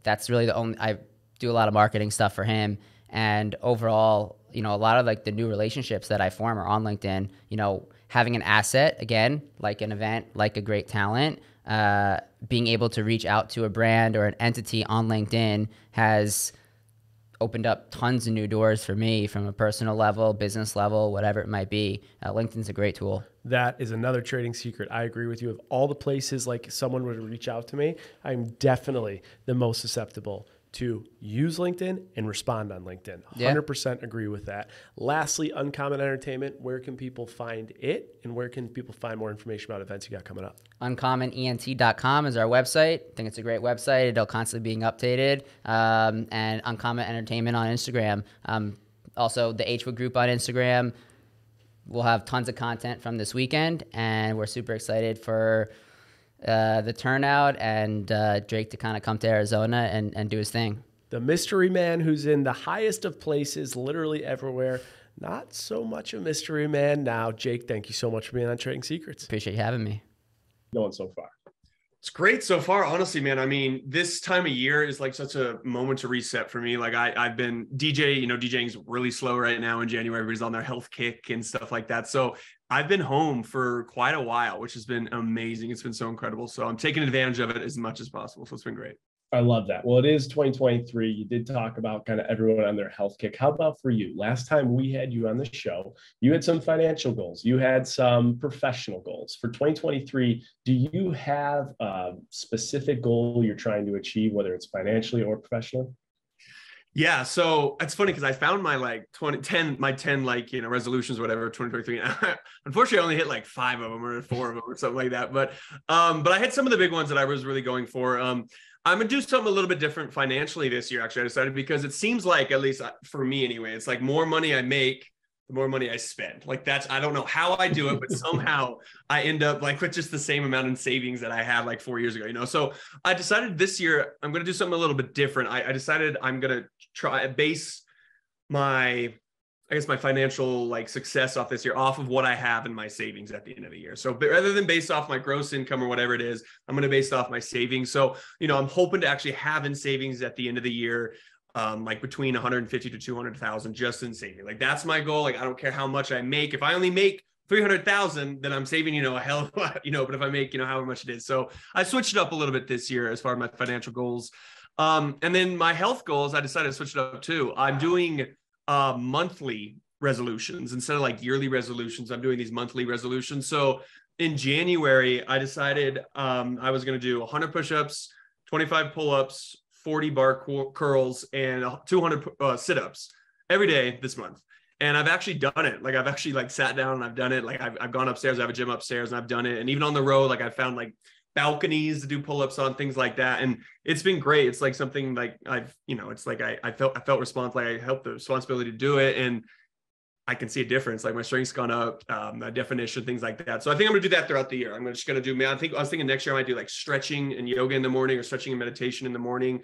that's really the only. I do a lot of marketing stuff for him, and overall, a lot of like the new relationships that I form are on LinkedIn. Having an asset again, like an event, like a great talent, being able to reach out to a brand or an entity on LinkedIn has opened up tons of new doors for me from a personal level, business level, whatever it might be. LinkedIn's a great tool. That is another trading secret. I agree with you. Of all the places like someone would reach out to me, I'm definitely the most susceptible to use LinkedIn and respond on LinkedIn. 100% agree with that. Lastly, Uncommon Entertainment, where can people find it and where can people find more information about events you got coming up? UncommonENT.com is our website. I think it's a great website. It'll constantly being updated. And Uncommon Entertainment on Instagram. Also, the Hwood Group on Instagram. We'll have tons of content from this weekend, and we're super excited for the turnout and Drake to kind of come to Arizona and do his thing. The mystery man who's in the highest of places, literally everywhere. Not so much a mystery man now. Jake, thank you so much for being on Trading Secrets. Appreciate you having me. Going so far. It's great so far, honestly, man. I mean, this time of year is like such a moment to reset for me. Like I've been DJing's really slow right now in January. Everybody's on their health kick and stuff like that. So I've been home for quite a while, which has been amazing. It's been so incredible. So I'm taking advantage of it as much as possible. So it's been great. I love that. Well, it is 2023. You did talk about kind of everyone on their health kick. How about for you? Last time we had you on the show, you had some financial goals. You had some professional goals. For 2023, do you have a specific goal you're trying to achieve, whether it's financially or professionally? Yeah. So it's funny because I found my 10 resolutions, whatever, 2023. Unfortunately, I only hit like 5 of them or 4 of them or something like that. But I had some of the big ones that I was really going for. I'm going to do something a little bit different financially this year. Actually, I decided because it seems like, at least for me anyway, it's like more money I make, the more money I spend. Like I don't know how I do it, but somehow I end up like with just the same amount in savings that I had like 4 years ago, So I decided this year, I'm going to do something a little bit different. I decided I'm going to try base my financial like success off this year off of what I have in my savings at the end of the year. So rather than based off my gross income or whatever it is, I'm going to base it off my savings. So, I'm hoping to actually have in savings at the end of the year, like between 150 to 200,000 just in saving. Like that's my goal. Like, I don't care how much I make. If I only make 300,000, then I'm saving, a hell of a lot, but if I make, however much it is. So I switched it up a little bit this year as far as my financial goals. And then my health goals, I decided to switch it up too. I'm doing monthly resolutions instead of like yearly resolutions. I'm doing these monthly resolutions. So in January, I decided I was going to do 100 push-ups, 25 pull-ups, 40 bar curls, and 200 sit-ups every day this month. And I've actually done it. Like I've actually like sat down and I've done it. Like I've gone upstairs. I have a gym upstairs and I've done it. And even on the road, like I found like balconies to do pull-ups on, things like that. And it's been great. It's like something like it's like I felt responsible. Like I felt the responsibility to do it. And I can see a difference. Like my strength's gone up, definition, things like that. So I think I'm gonna do that throughout the year. I'm just gonna do, I was thinking next year I might do like stretching and yoga in the morning or stretching and meditation in the morning.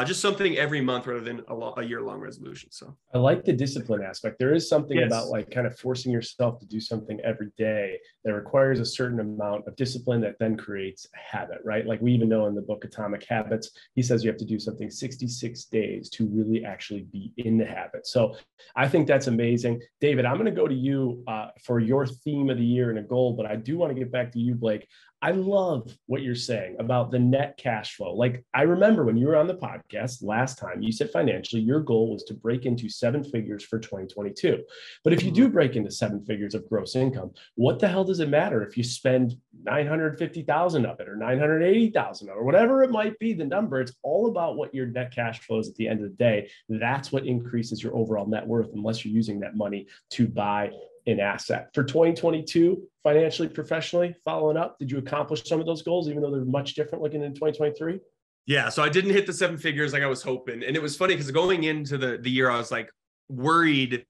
Just something every month rather than a year-long resolution. So I like the discipline aspect. There is something about like kind of forcing yourself to do something every day that requires a certain amount of discipline that then creates a habit, right? Like we even know in the book Atomic Habits, he says you have to do something 66 days to really actually be in the habit. So I think that's amazing. David, I'm going to go to you for your theme of the year and a goal, but I do want to get back to you, Blake. I love what you're saying about the net cash flow. Like I remember when you were on the podcast last time, you said financially, your goal was to break into 7 figures for 2022. But if you do break into 7 figures of gross income, what the hell does it matter if you spend 950,000 of it or 980,000 or whatever it might be, the number? It's all about what your net cash flow is at the end of the day. That's what increases your overall net worth, unless you're using that money to buy an asset. For 2022, financially, professionally, following up, did you accomplish some of those goals, even though they're much different looking in 2023? Yeah, so I didn't hit the 7 figures like I was hoping. And it was funny because going into the year, I was like worried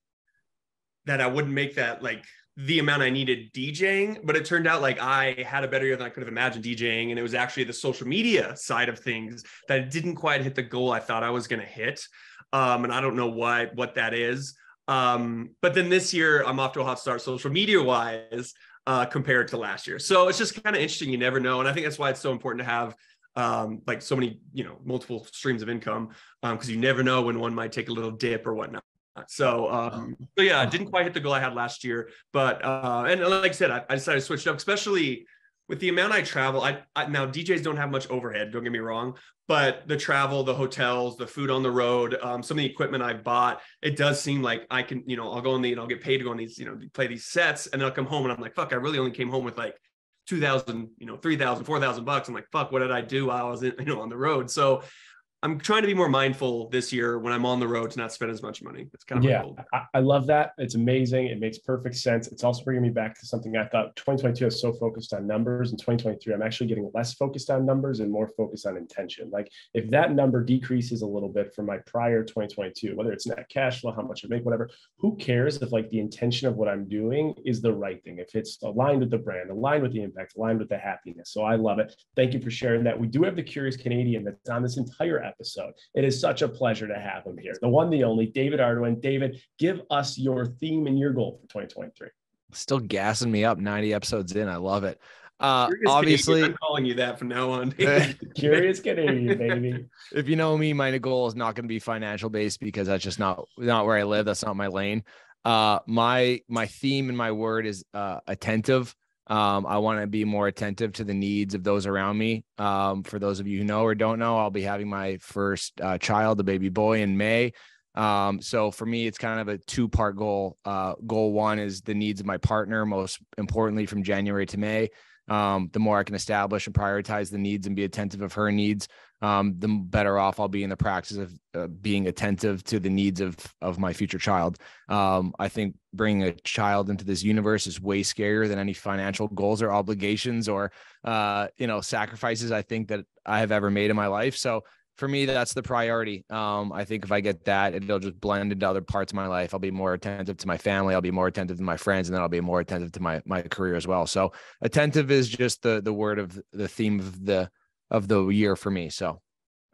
that I wouldn't make that like the amount I needed DJing, but it turned out like I had a better year than I could have imagined DJing. And it was actually the social media side of things that didn't quite hit the goal I thought I was going to hit. And I don't know what that is. But then this year I'm off to a hot start social media wise, compared to last year. So it's just kind of interesting. You never know. And I think that's why it's so important to have like so many, multiple streams of income, because you never know when one might take a little dip or whatnot. So yeah, I didn't quite hit the goal I had last year, but and like I said, I decided to switch it up, especially with the amount I travel. I now DJs don't have much overhead, don't get me wrong, but the travel, the hotels, the food on the road, some of the equipment I've bought, it does seem like I can, I'll go and I'll get paid to go on these, play these sets, and then I'll come home and I'm like, fuck, I really only came home with like 2,000, 3,000, 4,000 bucks. I'm like, fuck, what did I do while I was on the road? So I'm trying to be more mindful this year when I'm on the road to not spend as much money. It's kind of my goal. I love that. It's amazing. It makes perfect sense. It's also bringing me back to something I thought 2022 is so focused on numbers. In 2023, I'm actually getting less focused on numbers and more focused on intention. Like if that number decreases a little bit from my prior 2022, whether it's net cash flow, how much I make, whatever, who cares if like the intention of what I'm doing is the right thing, if it's aligned with the brand, aligned with the impact, aligned with the happiness. So I love it. Thank you for sharing that. We do have the Curious Canadian that's on this entire episode. It is such a pleasure to have him here. The one, the only, David Ardoin. David, give us your theme and your goal for 2023. Still gassing me up 90 episodes in. I love it. Obviously, Canadian. I'm calling you that from now on. Curious Canadian, baby. If you know me, my goal is not going to be financial based because that's just not where I live. That's not my lane. My theme and my word is attentive. I want to be more attentive to the needs of those around me. For those of you who know or don't know, I'll be having my first child, a baby boy, in May. So for me, it's kind of a two-part goal. Goal one is the needs of my partner, most importantly from January to May. The more I can establish and prioritize the needs and be attentive of her needs, the better off I'll be in the practice of being attentive to the needs of my future child. I think bringing a child into this universe is way scarier than any financial goals or obligations or, sacrifices I think that I have ever made in my life. So for me, that's the priority. I think if I get that, it'll just blend into other parts of my life. I'll be more attentive to my family. I'll be more attentive to my friends, and then I'll be more attentive to my career as well. So attentive is just the word of the theme of the year for me. So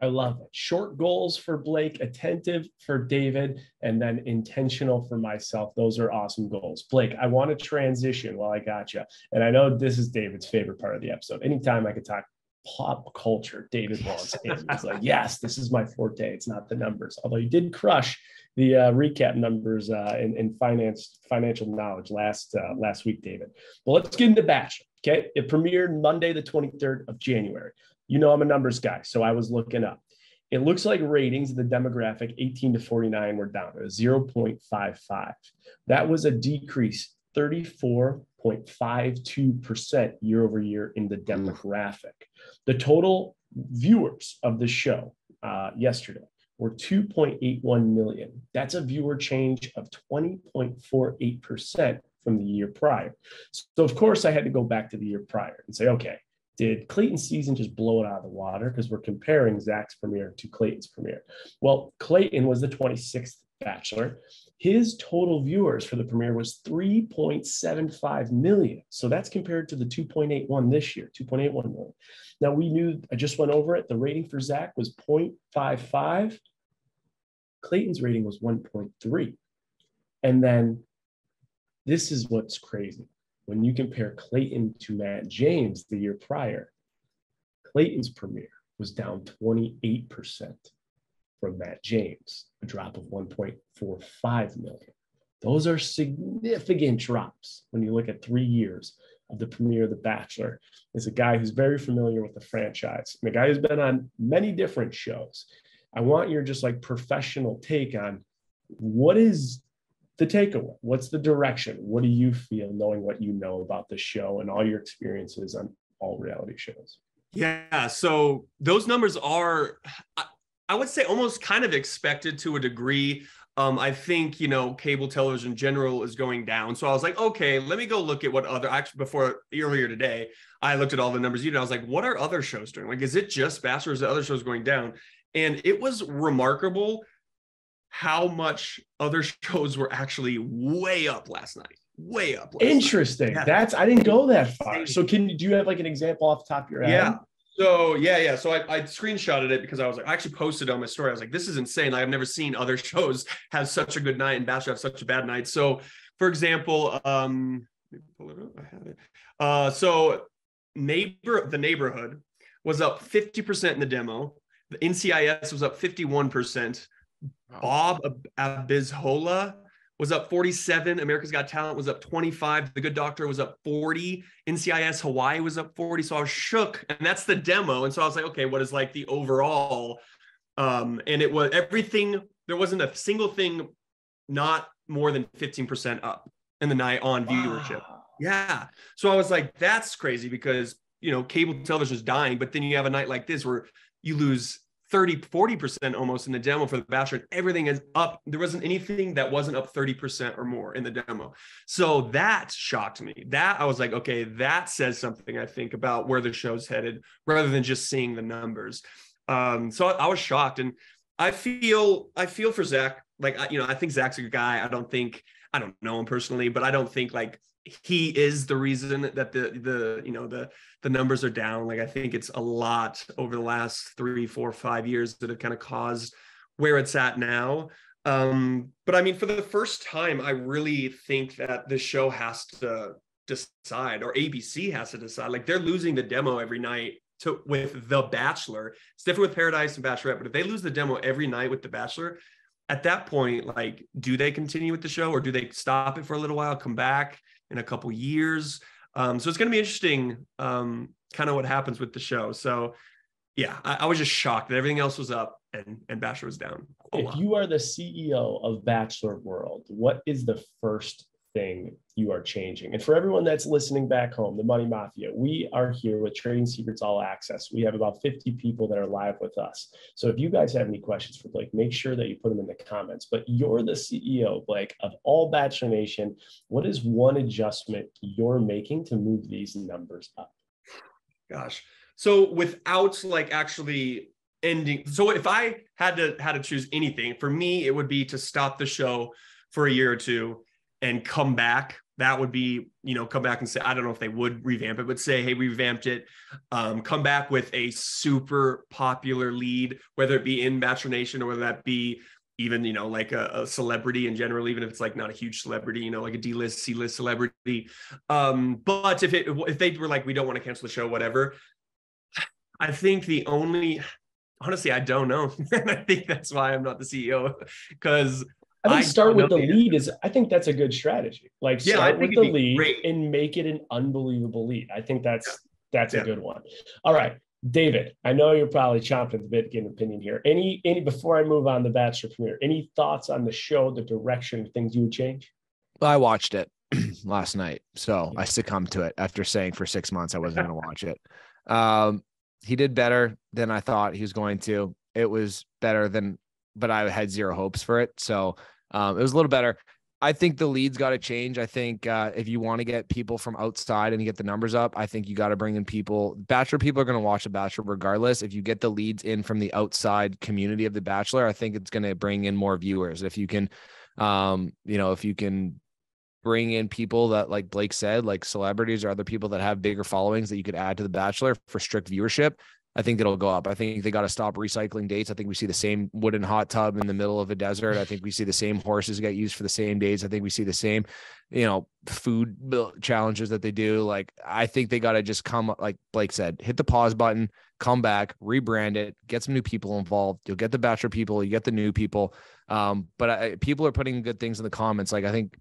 I love it. Short goals for Blake, attentive for David, and then intentional for myself. Those are awesome goals. Blake, I want to transition while I got you. And I know this is David's favorite part of the episode. Anytime I could talk pop culture, David wants in. He's like, yes, this is my forte. It's not the numbers. Although you did crush the recap numbers in financial knowledge last week, David. Well, let's get into Bachelor. Okay, it premiered Monday, the 23rd of January. You know I'm a numbers guy, so I was looking up. It looks like ratings in the demographic 18 to 49 were down to 0.55. That was a decrease 34.52% year over year in the demographic. The total viewers of the show yesterday were 2.81 million. That's a viewer change of 20.48% from the year prior. So of course I had to go back to the year prior and say, okay, did Clayton's season just blow it out of the water? Because we're comparing Zach's premiere to Clayton's premiere. Well, Clayton was the 26th Bachelor. His total viewers for the premiere was 3.75 million. So that's compared to the 2.81 this year, 2.81 million. Now we knew, I just went over it, the rating for Zach was 0.55. Clayton's rating was 1.3. And then this is what's crazy. When you compare Clayton to Matt James the year prior, Clayton's premiere was down 28% from Matt James, a drop of 1.45 million. Those are significant drops when you look at 3 years of the premiere of The Bachelor. It's a guy who's very familiar with the franchise, and a guy who's been on many different shows. I want your just like professional take on what is the takeaway? What's the direction? What do you feel knowing what you know about the show and all your experiences on all reality shows? Yeah, so those numbers are, I would say, almost kind of expected to a degree. I think, cable television in general is going down. So I was like, okay, let me go look at what earlier today, I looked at all the numbers. I was like, what are other shows doing? Like, is it just Bachelor or is the other shows going down? And it was remarkable how much other shows were actually way up last night. Way up. Interesting. Yeah. I didn't go that far. So do you have like an example off the top of your head? Yeah. So yeah. So I screenshotted it because I was like, I actually posted on my story. I was like, this is insane. I've never seen other shows have such a good night and Bachelor have such a bad night. So for example, let me pull it up. I had it. So the Neighborhood was up 50% in the demo. The NCIS was up 51%. Bob Abizhola was up 47. America's Got Talent was up 25. The Good Doctor was up 40. NCIS Hawaii was up 40. So I was shook. And that's the demo. And so I was like, okay, what is like the overall? And it was everything. There wasn't a single thing not more than 15% up in the night on viewership. Wow. Yeah. So I was like, that's crazy because, cable television is dying. But then you have a night like this where you lose 40% almost in the demo for The Bachelor. And everything is up. There wasn't anything that wasn't up 30% or more in the demo. So that shocked me. That I was like, okay, that says something, I think, about where the show's headed rather than just seeing the numbers. So I was shocked. And I feel for Zach. Like, I think Zach's a good guy. I don't know him personally, but I don't think like he is the reason that the numbers are down. Like, I think it's a lot over the last 3, 4, 5 years that have kind of caused where it's at now. But I mean, for the first time, I really think that the show has to decide, or ABC has to decide. Like, they're losing the demo every night with The Bachelor. It's different with Paradise and Bachelorette, but if they lose the demo every night with The Bachelor, at that point, like, do they continue with the show or do they stop it for a little while, come back in a couple years? So it's going to be interesting, kind of what happens with the show. So yeah, I was just shocked that everything else was up and Bachelor was down. If you are the CEO of Bachelor World, what is the first thing you are changing? And for everyone that's listening back home, the Money Mafia, we are here with Trading Secrets All Access. We have about 50 people that are live with us. So if you guys have any questions for Blake, make sure that you put them in the comments. But you're the CEO, Blake, of all Bachelor Nation. What is one adjustment you're making to move these numbers up? Gosh. So without like actually ending, so if I had to choose anything, for me, it would be to stop the show for a year or two and come back. That would be, come back and say, I don't know if they would revamp it, but say, hey, we revamped it. Come back with a super popular lead, whether it be in Bachelor Nation or whether that be even, like a celebrity in general, even if it's like not a huge celebrity, like a D-list, C-list celebrity. But if they were like, we don't want to cancel the show, whatever, I think honestly, I don't know. I think that's why I'm not the CEO, because I think start with the lead I think that's a good strategy. Like, start with the lead and make it an unbelievable lead. I think that's a good one. All right, David, I know you're probably chomping at the bit to get an opinion here. Any before I move on the Bachelor premiere, any thoughts on the show, the direction, things you would change? Well, I watched it last night, so I succumbed to it after saying for 6 months I wasn't going to watch it. He did better than I thought he was going to. It was better than, but I had zero hopes for it. So it was a little better. I think the lead's got to change. I think if you want to get people from outside and you get the numbers up, I think you got to bring in people. Bachelor people are going to watch The Bachelor regardless. If you get the leads in from the outside community of The Bachelor, I think it's going to bring in more viewers. If you can, if you can bring in people that, like Blake said, like celebrities or other people that have bigger followings that you could add to The Bachelor for strict viewership, I think it'll go up. I think they got to stop recycling dates. I think we see the same wooden hot tub in the middle of a desert. I think we see the same horses get used for the same days. I think we see the same, food challenges that they do. Like, I think they got to just come, like Blake said, hit the pause button, come back, rebrand it, get some new people involved. You'll get the Bachelor people, you get the new people. But people are putting good ththings in the comments. Like, I think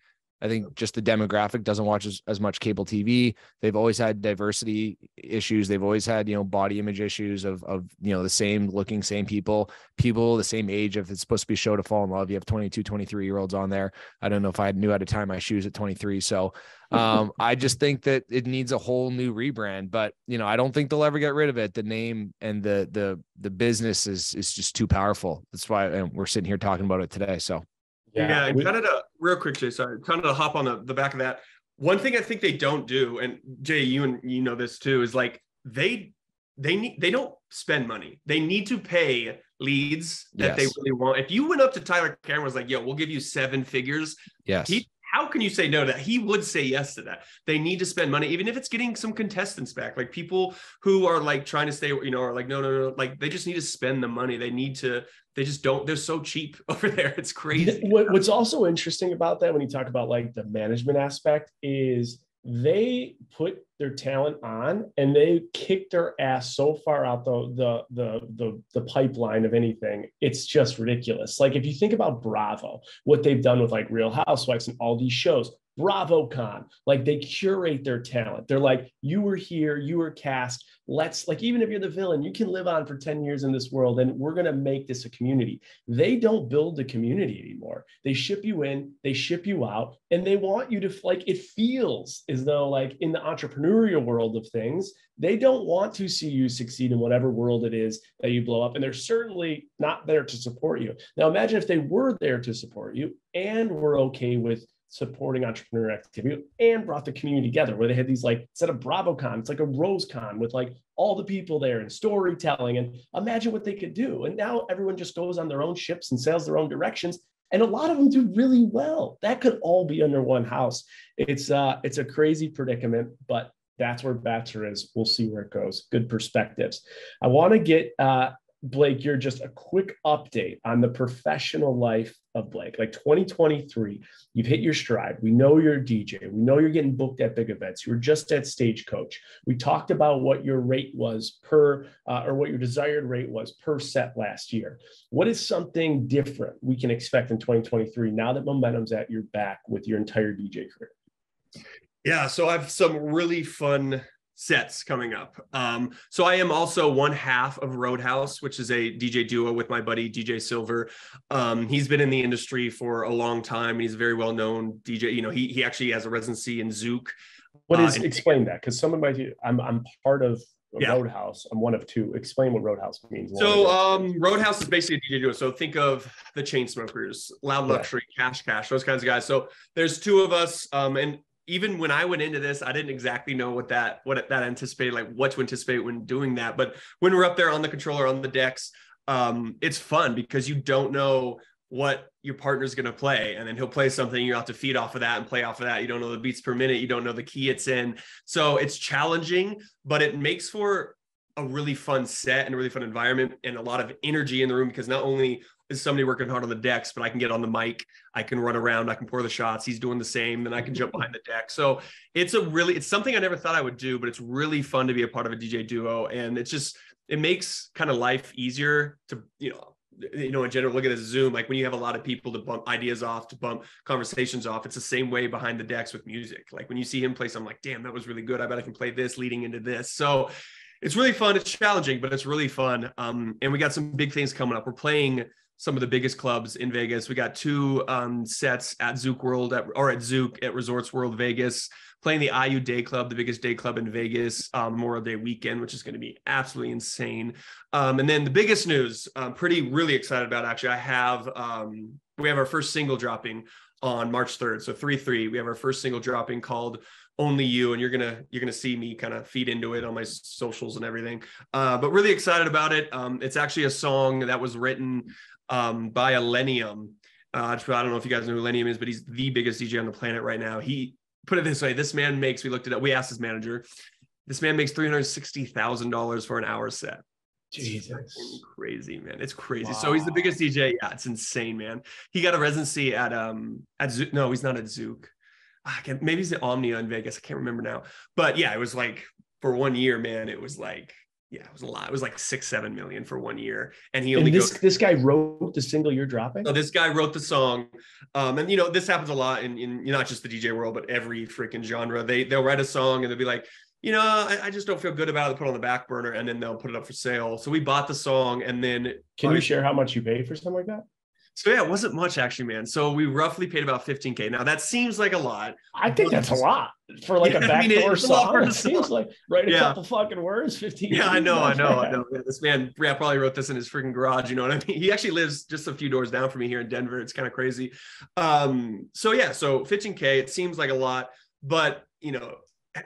just the demographic doesn't watch as much cable TV. They've always had diversity issues. They've always had, body image issues of the same looking, same people the same age. If it's supposed to be a show to fall in love, you have 22, 23-year-olds on there. I don't know if I knew how to tie my shoes at 23. So I just think that it needs a whole new rebrand, but I don't think they'll ever get rid of it. The name and the business is just too powerful. That's why we're sitting here talking about it today. So. Yeah, and kind of real quick, Jay, sorry, kind of to hop on the back of that. One thing I think they don't do, and Jay, you know this too, is like they don't spend money. They need to pay leads that they really want. If you went up to Tyler Cameron was like, yo, we'll give you 7 figures. Yes. He how can you say no to that? He would say yes to that. They need to spend money, even if it's getting some contestants back. Like people who are like trying to stay, you know, are like, no. Like they just need to spend the money. They just don't, they're so cheap over there. It's crazy. What's also interesting about that when you talk about like the management aspect is they put their talent on and they kick their ass so far out the pipeline of anything. It's just ridiculous. Like if you think about Bravo, what they've done with like Real Housewives and all these shows, BravoCon, like they curate their talent. They're like, you were here, you were cast. Let's like, even if you're the villain, you can live on for 10 years in this world and we're going to make this a community. They don't build the community anymore. They ship you in, they ship you out, and they want you to like, it feels as though like in the entrepreneurial world of things, they don't want to see you succeed in whatever world it is that you blow up. And they're certainly not there to support you. Now imagine if they were there to support you and were okay with supporting entrepreneurial activity and brought the community together where they had these like, instead of BravoCon, it's like a RoseCon with like all the people there and storytelling, and imagine what they could do. And now everyone just goes on their own ships and sails their own directions. And a lot of them do really well. That could all be under one house. It's a crazy predicament, but that's where Bachelor is. We'll see where it goes. Good perspectives. I want to get Blake, you're just a quick update on the professional life of Blake. Like 2023, you've hit your stride. We know you're a DJ. We know you're getting booked at big events. You were just at Stagecoach. We talked about what your rate was per, or what your desired rate was per set last year. What is something different we can expect in 2023 now that momentum's at your back with your entire DJ career? Yeah, so I have some really fun sets coming up. So I am also one half of Roadhouse, which is a DJ duo with my buddy DJ Silver. He's been in the industry for a long time. He's a very well-known DJ. You know, he actually has a residency in Zouk. What is explain that? Because someone might be, I'm part of Roadhouse. I'm one of two. Explain what Roadhouse means. So Roadhouse is basically a DJ duo. So think of the Chainsmokers, Loud Luxury, Cash, those kinds of guys. So there's two of us, and even when I went into this, I didn't exactly know what that anticipated, like what to anticipate when doing that. But when we're up there on the controller, on the decks, it's fun because you don't know what your partner's going to play. And then he'll play something, you have to feed off of that and play off of that. You don't know the beats per minute. You don't know the key it's in. So it's challenging, but it makes for a really fun set and a really fun environment and a lot of energy in the room, because not only is somebody working hard on the decks, but I can get on the mic, I can run around, I can pour the shots, he's doing the same, then I can jump behind the deck. So it's something I never thought I would do, but it's really fun to be a part of a DJ duo. And it makes kind of life easier to, in general, look at this Zoom, like when you have a lot of people to bump ideas off, to bump conversations off, it's the same way behind the decks with music. Like when you see him play something, like, damn, that was really good. I bet I can play this leading into this. So it's really fun. It's challenging, but it's really fun. And we got some big things coming up. We're playing some of the biggest clubs in Vegas. We got two sets at Zouk World at Zouk at Resorts World Vegas, playing the IU Day Club, the biggest day club in Vegas, Memorial Day weekend, which is going to be absolutely insane. And then the biggest news, I'm really excited about, actually, we have our first single dropping on March 3rd. So 3/3, we have our first single dropping called Only You, and you're gonna see me kind of feed into it on my socials and everything. But really excited about it. It's actually a song that was written by Illenium. I don't know if you guys know who Illenium is, but he's the biggest DJ on the planet right now. He put it this way: this man makes, we looked it up, we asked his manager, this man makes $360,000 for an hour set. Jesus, it's crazy, man. It's crazy. Wow. So he's the biggest DJ. Yeah, it's insane, man. He got a residency at Zouk. No, he's not at Zouk. Maybe he's at Omnia in Vegas. I can't remember now. But yeah, it was like for 1 year, man, it was like, yeah, it was a lot. It was like 6-7 million for 1 year. And this guy wrote the single you're dropping? So this guy wrote the song. And this happens a lot in not just the DJ world, but every freaking genre. They'll write a song and they'll be like, I just don't feel good about it, put it on the back burner, and then they'll put it up for sale. So we bought the song, and then can you share how much you paid for something like that? So yeah, it wasn't much actually, man. So we roughly paid about $15K. Now that seems like a lot. I think that's a lot for like a backdoor song. It seems like a couple fucking words, 15. Yeah, I know. Yeah, this man probably wrote this in his freaking garage. You know what I mean? He actually lives just a few doors down from me here in Denver. It's kind of crazy. So 15K. It seems like a lot, but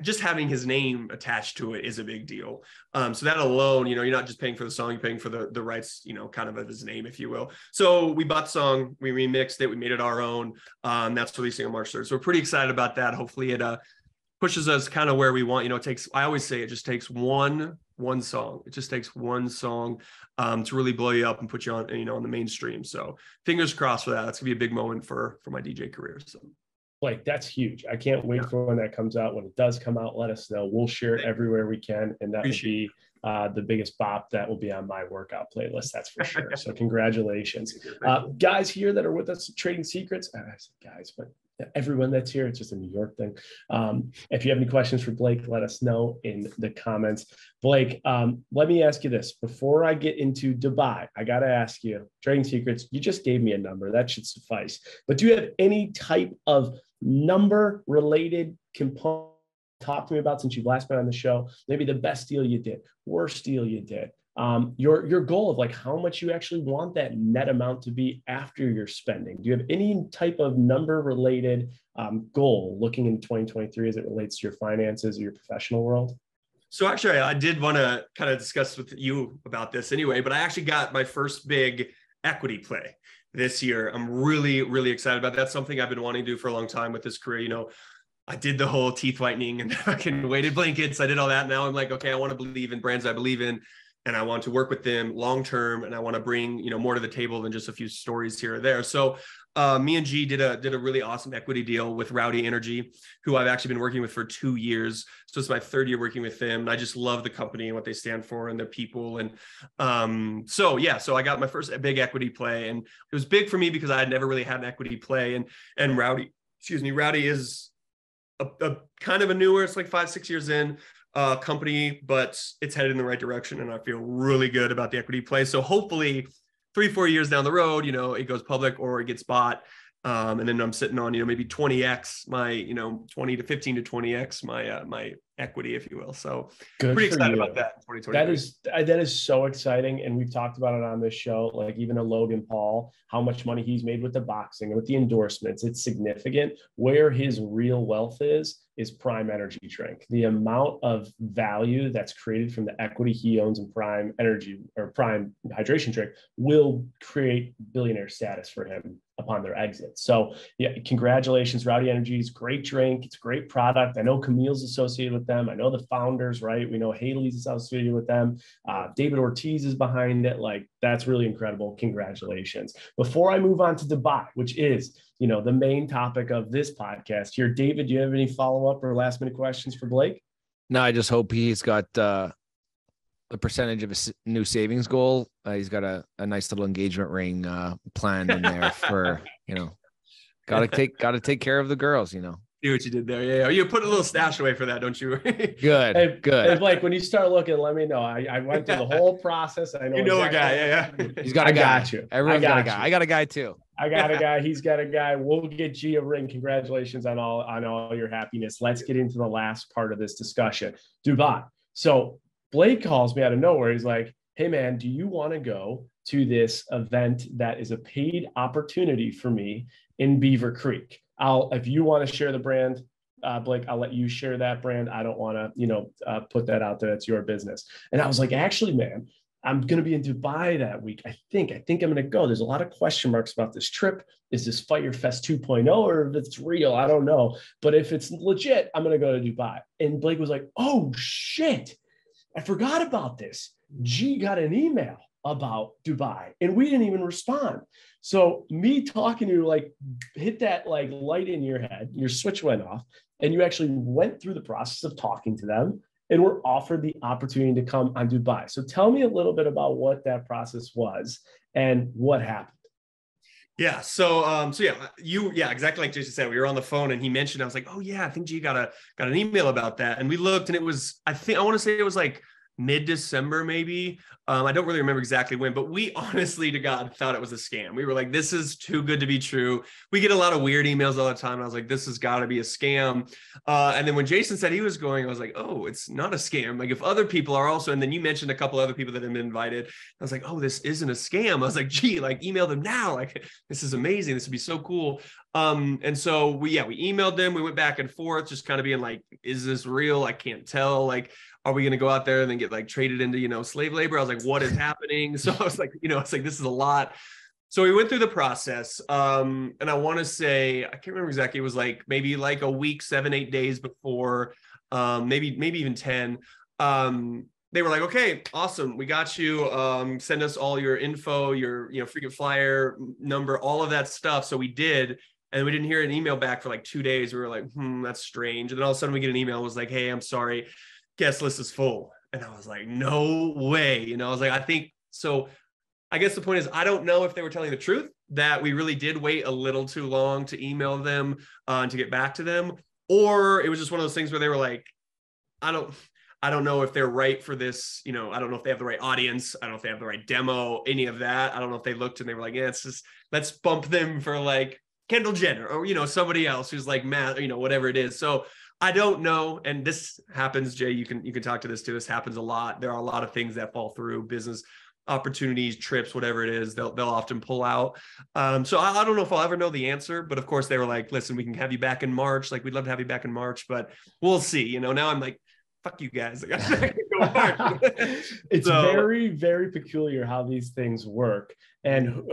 just having his name attached to it is a big deal. So that alone, you're not just paying for the song, you're paying for the rights, kind of his name, if you will. So we bought the song, we remixed it, we made it our own. That's releasing on March 3rd. So we're pretty excited about that. Hopefully it pushes us kind of where we want. I always say it just takes one song. It just takes one song to really blow you up and put you on, on the mainstream. So fingers crossed for that. That's gonna be a big moment for my DJ career. So. Like, that's huge. I can't wait for when that comes out. When it does come out, let us know. We'll share it everywhere we can. And that will be the biggest bop that will be on my workout playlist. That's for sure. So congratulations. Guys here that are with us at Trading Secrets. I said guys, but everyone that's here, it's just a New York thing. If you have any questions for Blake, let us know in the comments. Blake, let me ask you this. Before I get into Dubai, I got to ask you, Trading Secrets, you just gave me a number. That should suffice. But do you have any type of number related component talk to me about since you've last been on the show? Maybe the best deal you did, worst deal you did, your goal of like how much you actually want that net amount to be after your spending. Do you have any type of number related goal looking into 2023 as it relates to your finances or your professional world? So actually, I did want to kind of discuss with you about this anyway, but I actually got my first big equity play this year. I'm really, really excited about that. That's something I've been wanting to do for a long time with this career. I did the whole teeth whitening and fucking weighted blankets. I did all that. Now I'm like, okay, I want to believe in brands I believe in, and I want to work with them long-term. And I want to bring, more to the table than just a few stories here or there. So me and G did a really awesome equity deal with Rowdy Energy, who I've actually been working with for 2 years. So it's my 3rd year working with them. And I just love the company and what they stand for and their people. And so I got my first big equity play, and it was big for me because I had never really had an equity play. And Rowdy is a kind of a newer, it's like 5-6 years in company, but it's headed in the right direction. And I feel really good about the equity play. So hopefully 3-4 years down the road, it goes public or it gets bought. And then I'm sitting on, maybe 20x my, 20 to 15 to 20x my equity, if you will. So pretty excited about that. That is so exciting. And we've talked about it on this show, like even a Logan Paul, how much money he's made with the boxing and with the endorsements. It's significant. Where his real wealth is Prime Energy Drink. The amount of value that's created from the equity he owns in Prime Energy or Prime Hydration Drink will create billionaire status for him upon their exit. So yeah, congratulations, Rowdy Energy. It's a great drink. It's a great product. I know Camille's associated with them. I know the founders, right? We know Haley's associated with them. David Ortiz is behind it. Like, that's really incredible. Congratulations. Before I move on to Dubai, which is, the main topic of this podcast here, David, do you have any follow-up or last minute questions for Blake? No, I just hope he's got the percentage of his new savings goal. He's got a nice little engagement ring planned in there for, gotta take care of the girls, See what you did there. Yeah. You put a little stash away for that, don't you? Good. Hey, Blake, when you start looking, let me know. I went through the whole process. I know a guy. Yeah. He's got a guy. Got you. Everyone's got a guy. I got a guy too. I got a guy. He's got a guy. We'll get G a ring. Congratulations on all your happiness. Let's get into the last part of this discussion. Dubai. So Blake calls me out of nowhere. He's like, hey man, do you want to go to this event that is a paid opportunity for me in Beaver Creek? If you want to share the brand, Blake, I'll let you share that brand. I don't want to, put that out there. It's your business. And I was like, actually, man, I'm going to be in Dubai that week. I think I'm going to go. There's a lot of question marks about this trip. Is this Fire Fest 2.0 or if it's real? I don't know. But if it's legit, I'm going to go to Dubai. And Blake was like, oh shit, I forgot about this. G got an email about Dubai and we didn't even respond. So me talking to you, like, hit that like light in your head, your switch went off, and you actually went through the process of talking to them and were offered the opportunity to come on Dubai. So tell me a little bit about what that process was and what happened. Yeah. So exactly like Jason said, we were on the phone and he mentioned, I was like, oh yeah, I think G got an email about that. And we looked and it was, I want to say it was like mid-December, maybe. I don't really remember exactly when, but we honestly to God thought it was a scam. We were like, this is too good to be true. We get a lot of weird emails all the time. And I was like, this has got to be a scam. And then when Jason said he was going, I was like, oh, it's not a scam. Like if other people are also, and then you mentioned a couple other people that have been invited. I was like, oh, this isn't a scam. I was like, gee, like email them now. Like, this is amazing. This would be so cool. And so we emailed them. We went back and forth, just kind of being like, is this real? I can't tell. Like, are we going to go out there and then get like traded into, slave labor? I was like, what is happening? So I was like, it's like, this is a lot. So we went through the process. And I want to say, I can't remember exactly. It was like maybe like a week, 7-8 days before, maybe even 10. They were like, okay, awesome. We got you. Send us all your info, your, frequent flyer number, all of that stuff. So we did. And we didn't hear an email back for like 2 days. We were like, that's strange. And then all of a sudden we get an email. It was like, hey, I'm sorry, guest list is full. And I was like, no way. I was like, I think so. I guess the point is, I don't know if they were telling the truth, that we really did wait a little too long to email them and to get back to them, or it was just one of those things where they were like, I don't know if they're right for this. I don't know if they have the right audience. I don't know if they have the right demo, any of that. I don't know if they looked and they were like, yeah, it's just, let's bump them for like Kendall Jenner or, somebody else who's like Matt, whatever it is. So I don't know. And this happens, Jay, you can talk to this too. This happens a lot. There are a lot of things that fall through, business opportunities, trips, whatever it is, they'll often pull out. So I don't know if I'll ever know the answer, but of course they were like, listen, we can have you back in March. Like, we'd love to have you back in March, but we'll see. Now I'm like, fuck you guys. It's very, very peculiar how these things work. And,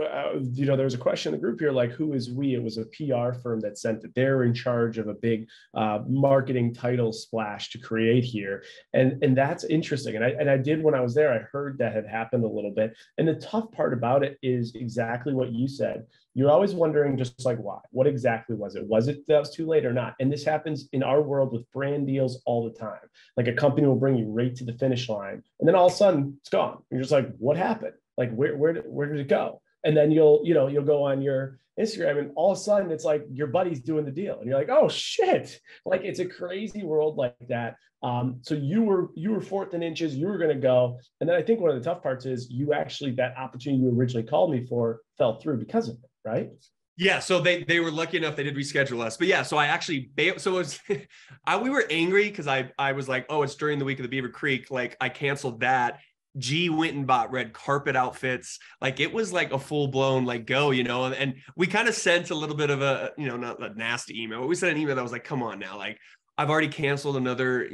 there was a question in the group here, like, who is we? It was a PR firm that sent it. They're in charge of a big marketing title splash to create here. And that's interesting. And I did, when I was there, I heard that had happened a little bit. And the tough part about it is exactly what you said. You're always wondering, just like, why? What exactly was it? Was it that was too late or not? And this happens in our world with brand deals all the time. Like, a company will bring you right to the finish line, and then all of a sudden it's gone. You're just like, what happened? Like, where did it go? And then you'll go on your Instagram, and all of a sudden it's like your buddy's doing the deal, and you're like, oh shit! Like, it's a crazy world like that. So you were fourth in inches. You were going to go, and then I think one of the tough parts is that opportunity you originally called me for fell through because of it, right? Yeah, so they were lucky enough they did reschedule us. But yeah, so I actually so it was we were angry because I was like, oh, it's during the week of the Beaver Creek. Like, I canceled that. G went and bought red carpet outfits. Like, it was like a full blown like go, and we kind of sent a little bit of a, not a nasty email, but we sent an email that was like, come on now, like, I've already canceled another,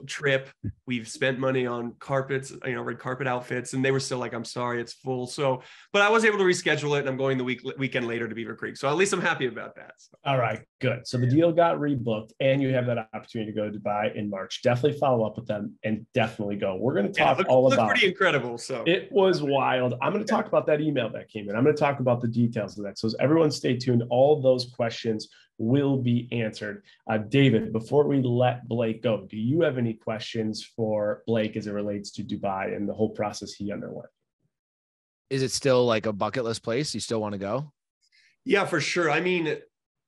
trip. We've spent money on carpets, red carpet outfits. And they were still like, I'm sorry, it's full. So, but I was able to reschedule it, and I'm going the weekend later to Beaver Creek. So at least I'm happy about that. So. All right, good. So the deal got rebooked, and you have that opportunity to go to Dubai in March. Definitely follow up with them and definitely go. We're going to talk all about it. Pretty incredible. So it was wild. I'm going to talk about that email that came in. I'm going to talk about the details of that. So everyone stay tuned. All of those questions will be answered. David, before we let Blake go, do you have any questions for Blake as it relates to Dubai and the whole process he underwent? Is it still like a bucket list place? You still want to go? Yeah, for sure. I mean,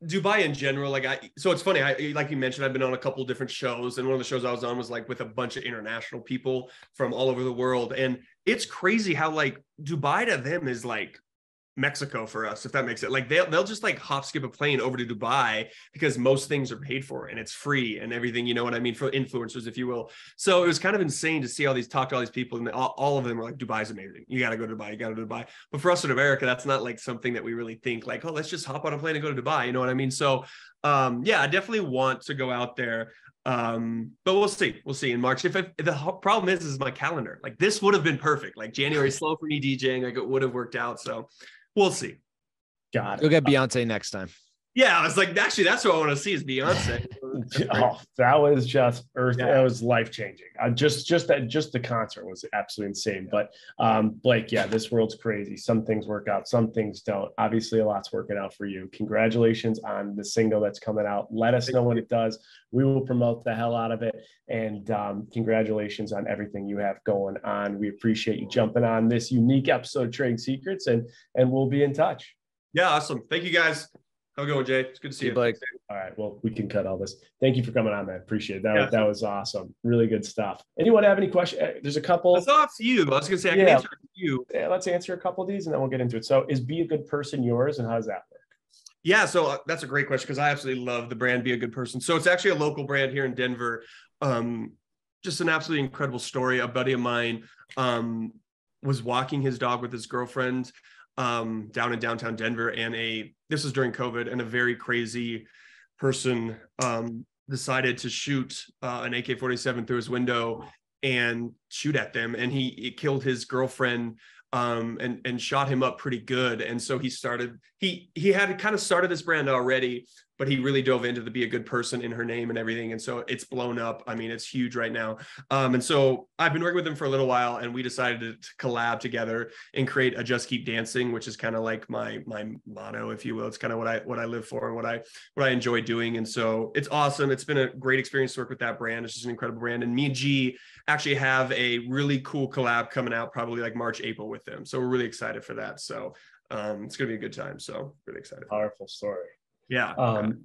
Dubai in general, so it's funny. Like you mentioned, I've been on a couple of different shows, and one of the shows I was on was like with a bunch of international people from all over the world. And it's crazy how like Dubai to them is like Mexico for us, if that makes it. Like they'll just like hop, skip a plane over to Dubai because most things are paid for and it's free and everything, you know what I mean, for influencers, if you will. So it was kind of insane to see talk to all these people, and all of them were like, Dubai's amazing. You got to go to Dubai. You got to go to Dubai. But for us in America, that's not like something that we really think like, oh, let's just hop on a plane and go to Dubai. You know what I mean? So yeah, I definitely want to go out there. But we'll see in March. If the problem is my calendar, like this would have been perfect. Like January slow for me DJing, like it would have worked out. So we'll see. Got it. You'll get Beyonce next time. Yeah, I was like, actually, that's what I want to see is Beyonce. That was just earth. Yeah. That was life changing. Just the concert was absolutely insane. Yeah. But Blake, yeah, this world's crazy. Some things work out, some things don't. Obviously, a lot's working out for you. Congratulations on the single that's coming out. Let us know when it does. We will promote the hell out of it. And congratulations on everything you have going on. We appreciate you jumping on this unique episode of Trading Secrets, and we'll be in touch. Yeah, awesome. Thank you, guys. Have a good one, Jay. It's good to see you. Blake. All right. Well, we can cut all this. Thank you for coming on, man. Appreciate it. Yeah. That was awesome. Really good stuff. Anyone have any questions? There's a couple. It's off to you. I was going to say, I can answer you. Yeah, let's answer a couple of these and then we'll get into it. So is Be a Good Person yours, and how does that work? Yeah, so that's a great question because I absolutely love the brand Be a Good Person. So it's actually a local brand here in Denver. Just an absolutely incredible story. A buddy of mine was walking his dog with his girlfriend down in downtown Denver, and this was during COVID, and a very crazy person decided to shoot an AK-47 through his window and shoot at them, and he killed his girlfriend and shot him up pretty good. And so he had kind of started this brand already, but he really dove into the Be a Good Person in her name and everything. And so it's blown up. I mean, it's huge right now. And so I've been working with him for a little while, and we decided to collab together and create a Just Keep Dancing, which is kind of like my motto, if you will. It's kind of what I live for and what I enjoy doing. And so it's awesome. It's been a great experience to work with that brand. It's just an incredible brand. And me and G actually have a really cool collab coming out probably like March, April with them. So we're really excited for that. So it's going to be a good time. So really excited. Powerful story. Yeah.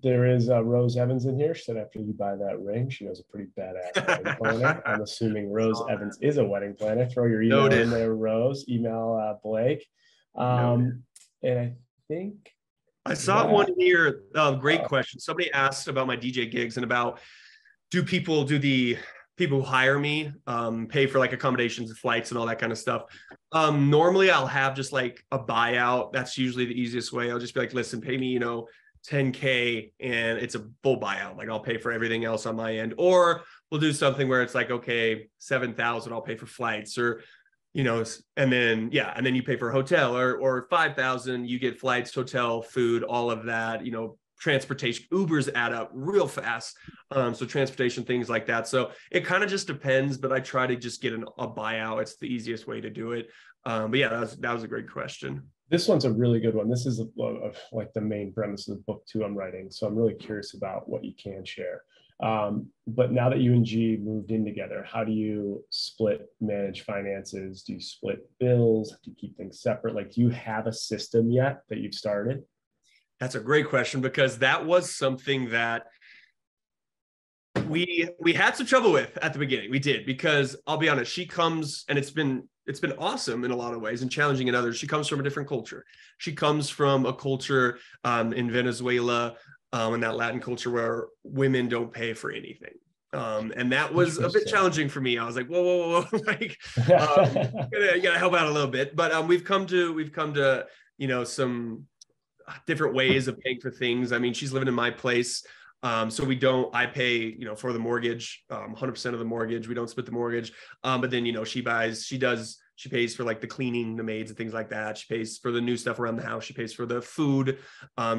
There is Rose Evans in here. She said after you buy that ring, she knows a pretty badass wedding planner. I'm assuming Rose Evans is a wedding planner. Throw your email in there, Rose. Email Blake. And I think I saw one here. Great question. Somebody asked about my DJ gigs and about do the people who hire me pay for like accommodations and flights and all that kind of stuff. Normally I'll have just like a buyout. That's usually the easiest way. I'll just be like, listen, pay me, $10K and it's a full buyout. Like I'll pay for everything else on my end, or we'll do something where it's like, okay, 7,000, I'll pay for flights, or, and then you pay for a hotel, or 5,000, you get flights, hotel, food, all of that, transportation. Ubers add up real fast. So transportation, things like that. So it kind of just depends, but I try to just get a buyout. It's the easiest way to do it. But yeah, that was a great question. This one's a really good one. This is like the main premise of the book too I'm writing. So I'm really curious about what you can share. But now that you and G moved in together, how do you manage finances? Do you split bills? Do you keep things separate? Like, do you have a system yet that you've started? That's a great question, because that was something that we had some trouble with at the beginning. We did, because I'll be honest, she comes, and it's been awesome in a lot of ways and challenging in others. She comes from a different culture. She comes from a culture in Venezuela and that Latin culture where women don't pay for anything. And that was a bit challenging for me. I was like, whoa. Like, you gotta help out a little bit. But we've come to, some different ways of paying for things. I mean, she's living in my place. So I pay, for the mortgage, 100% of the mortgage. We don't split the mortgage. But then, she pays for like the cleaning, the maids and things like that. She pays for the new stuff around the house. She pays for the food.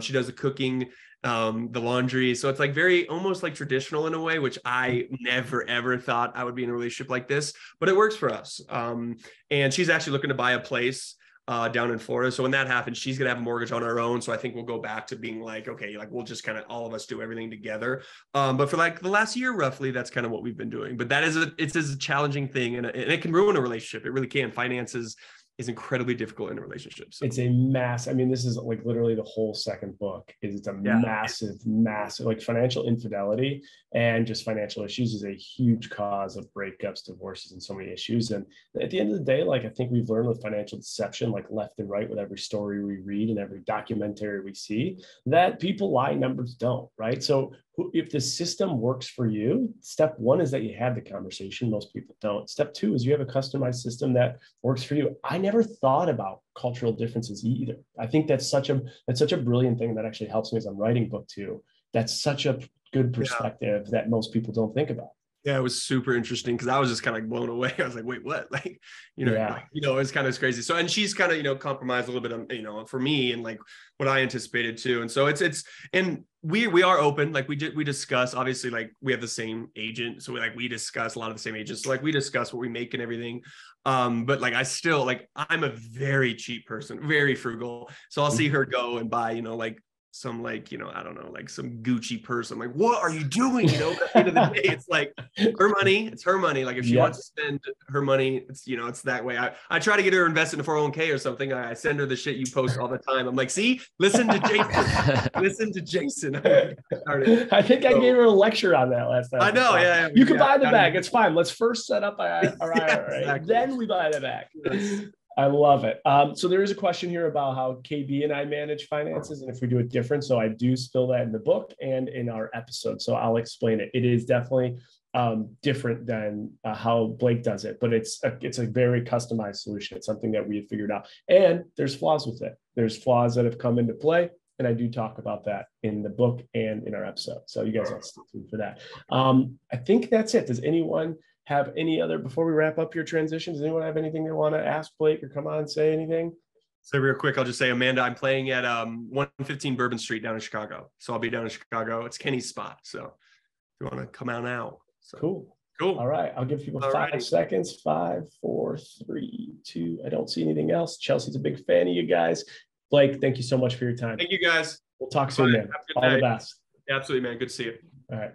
She does the cooking, the laundry. So it's like very, almost like traditional in a way, which I never, ever thought I would be in a relationship like this, but it works for us. And she's actually looking to buy a place down in Florida. So when that happens, she's going to have a mortgage on her own. So I think we'll go back to being like, okay, like we'll just kind of all of us do everything together. But for like the last year, roughly, that's kind of what we've been doing. But it's a challenging thing, and it can ruin a relationship. It really can. Finances is incredibly difficult in a relationship. So. It's a mass. I mean, this is like literally the whole second book. It's a massive, like financial infidelity and just financial issues is a huge cause of breakups, divorces, and so many issues. And at the end of the day, like I think we've learned with financial deception, like left and right, with every story we read and every documentary we see, that people lie, numbers don't, right? So if the system works for you, step one is that you have the conversation. Most people don't. Step two is you have a customized system that works for you. I never thought about cultural differences either. I think that's such a brilliant thing that actually helps me as I'm writing book two. That's such a good perspective that most people don't think about. Yeah, it was super interesting because I was just kind of like blown away. I was like, wait, what? Like, it's kind of crazy. So, and she's kind of, compromised a little bit on, for me and like what I anticipated too. And so and we are open. Like we discuss, obviously, like we have the same agent. So we discuss a lot of the same agents. So like we discuss what we make and everything. But like, I still I'm a very cheap person, very frugal. So I'll see her go and buy, like some like, you know, I don't know, like some Gucci purse. I'm like, what are you doing? You know, at the end of the day, it's like her money. It's her money. Like if she wants to spend her money, it's, you know, it's that way. I try to get her invested in a 401k or something. I send her the shit you post all the time. I'm like, see, listen to Jason. Listen to Jason. I think I gave her a lecture on that last time. I know. Yeah. You can buy the bag. It's fine. Let's first set up our IRA. Exactly. Then we buy the bag. I love it. So there is a question here about how KB and I manage finances and if we do it different. So I do spill that in the book and in our episode. So I'll explain it. It is definitely different than how Blake does it, but it's a very customized solution. It's something that we have figured out. And there's flaws with it. There's flaws that have come into play. And I do talk about that in the book and in our episode. So you guys have to stay tuned for that. I think that's it. Does anyone have any other, before we wrap up your transition, does anyone have anything they want to ask Blake or come on and say anything? So real quick, I'll just say, Amanda, I'm playing at 115 Bourbon Street down in Chicago. So I'll be down in Chicago. It's Kenny's spot. So if you want to come out now. So. Cool. All right. I'll give people 5 seconds. 5, 4, 3, 2. I don't see anything else. Chelsea's a big fan of you guys. Blake, thank you so much for your time. Thank you, guys. We'll talk soon, man. All the best. Absolutely, man. Good to see you. All right.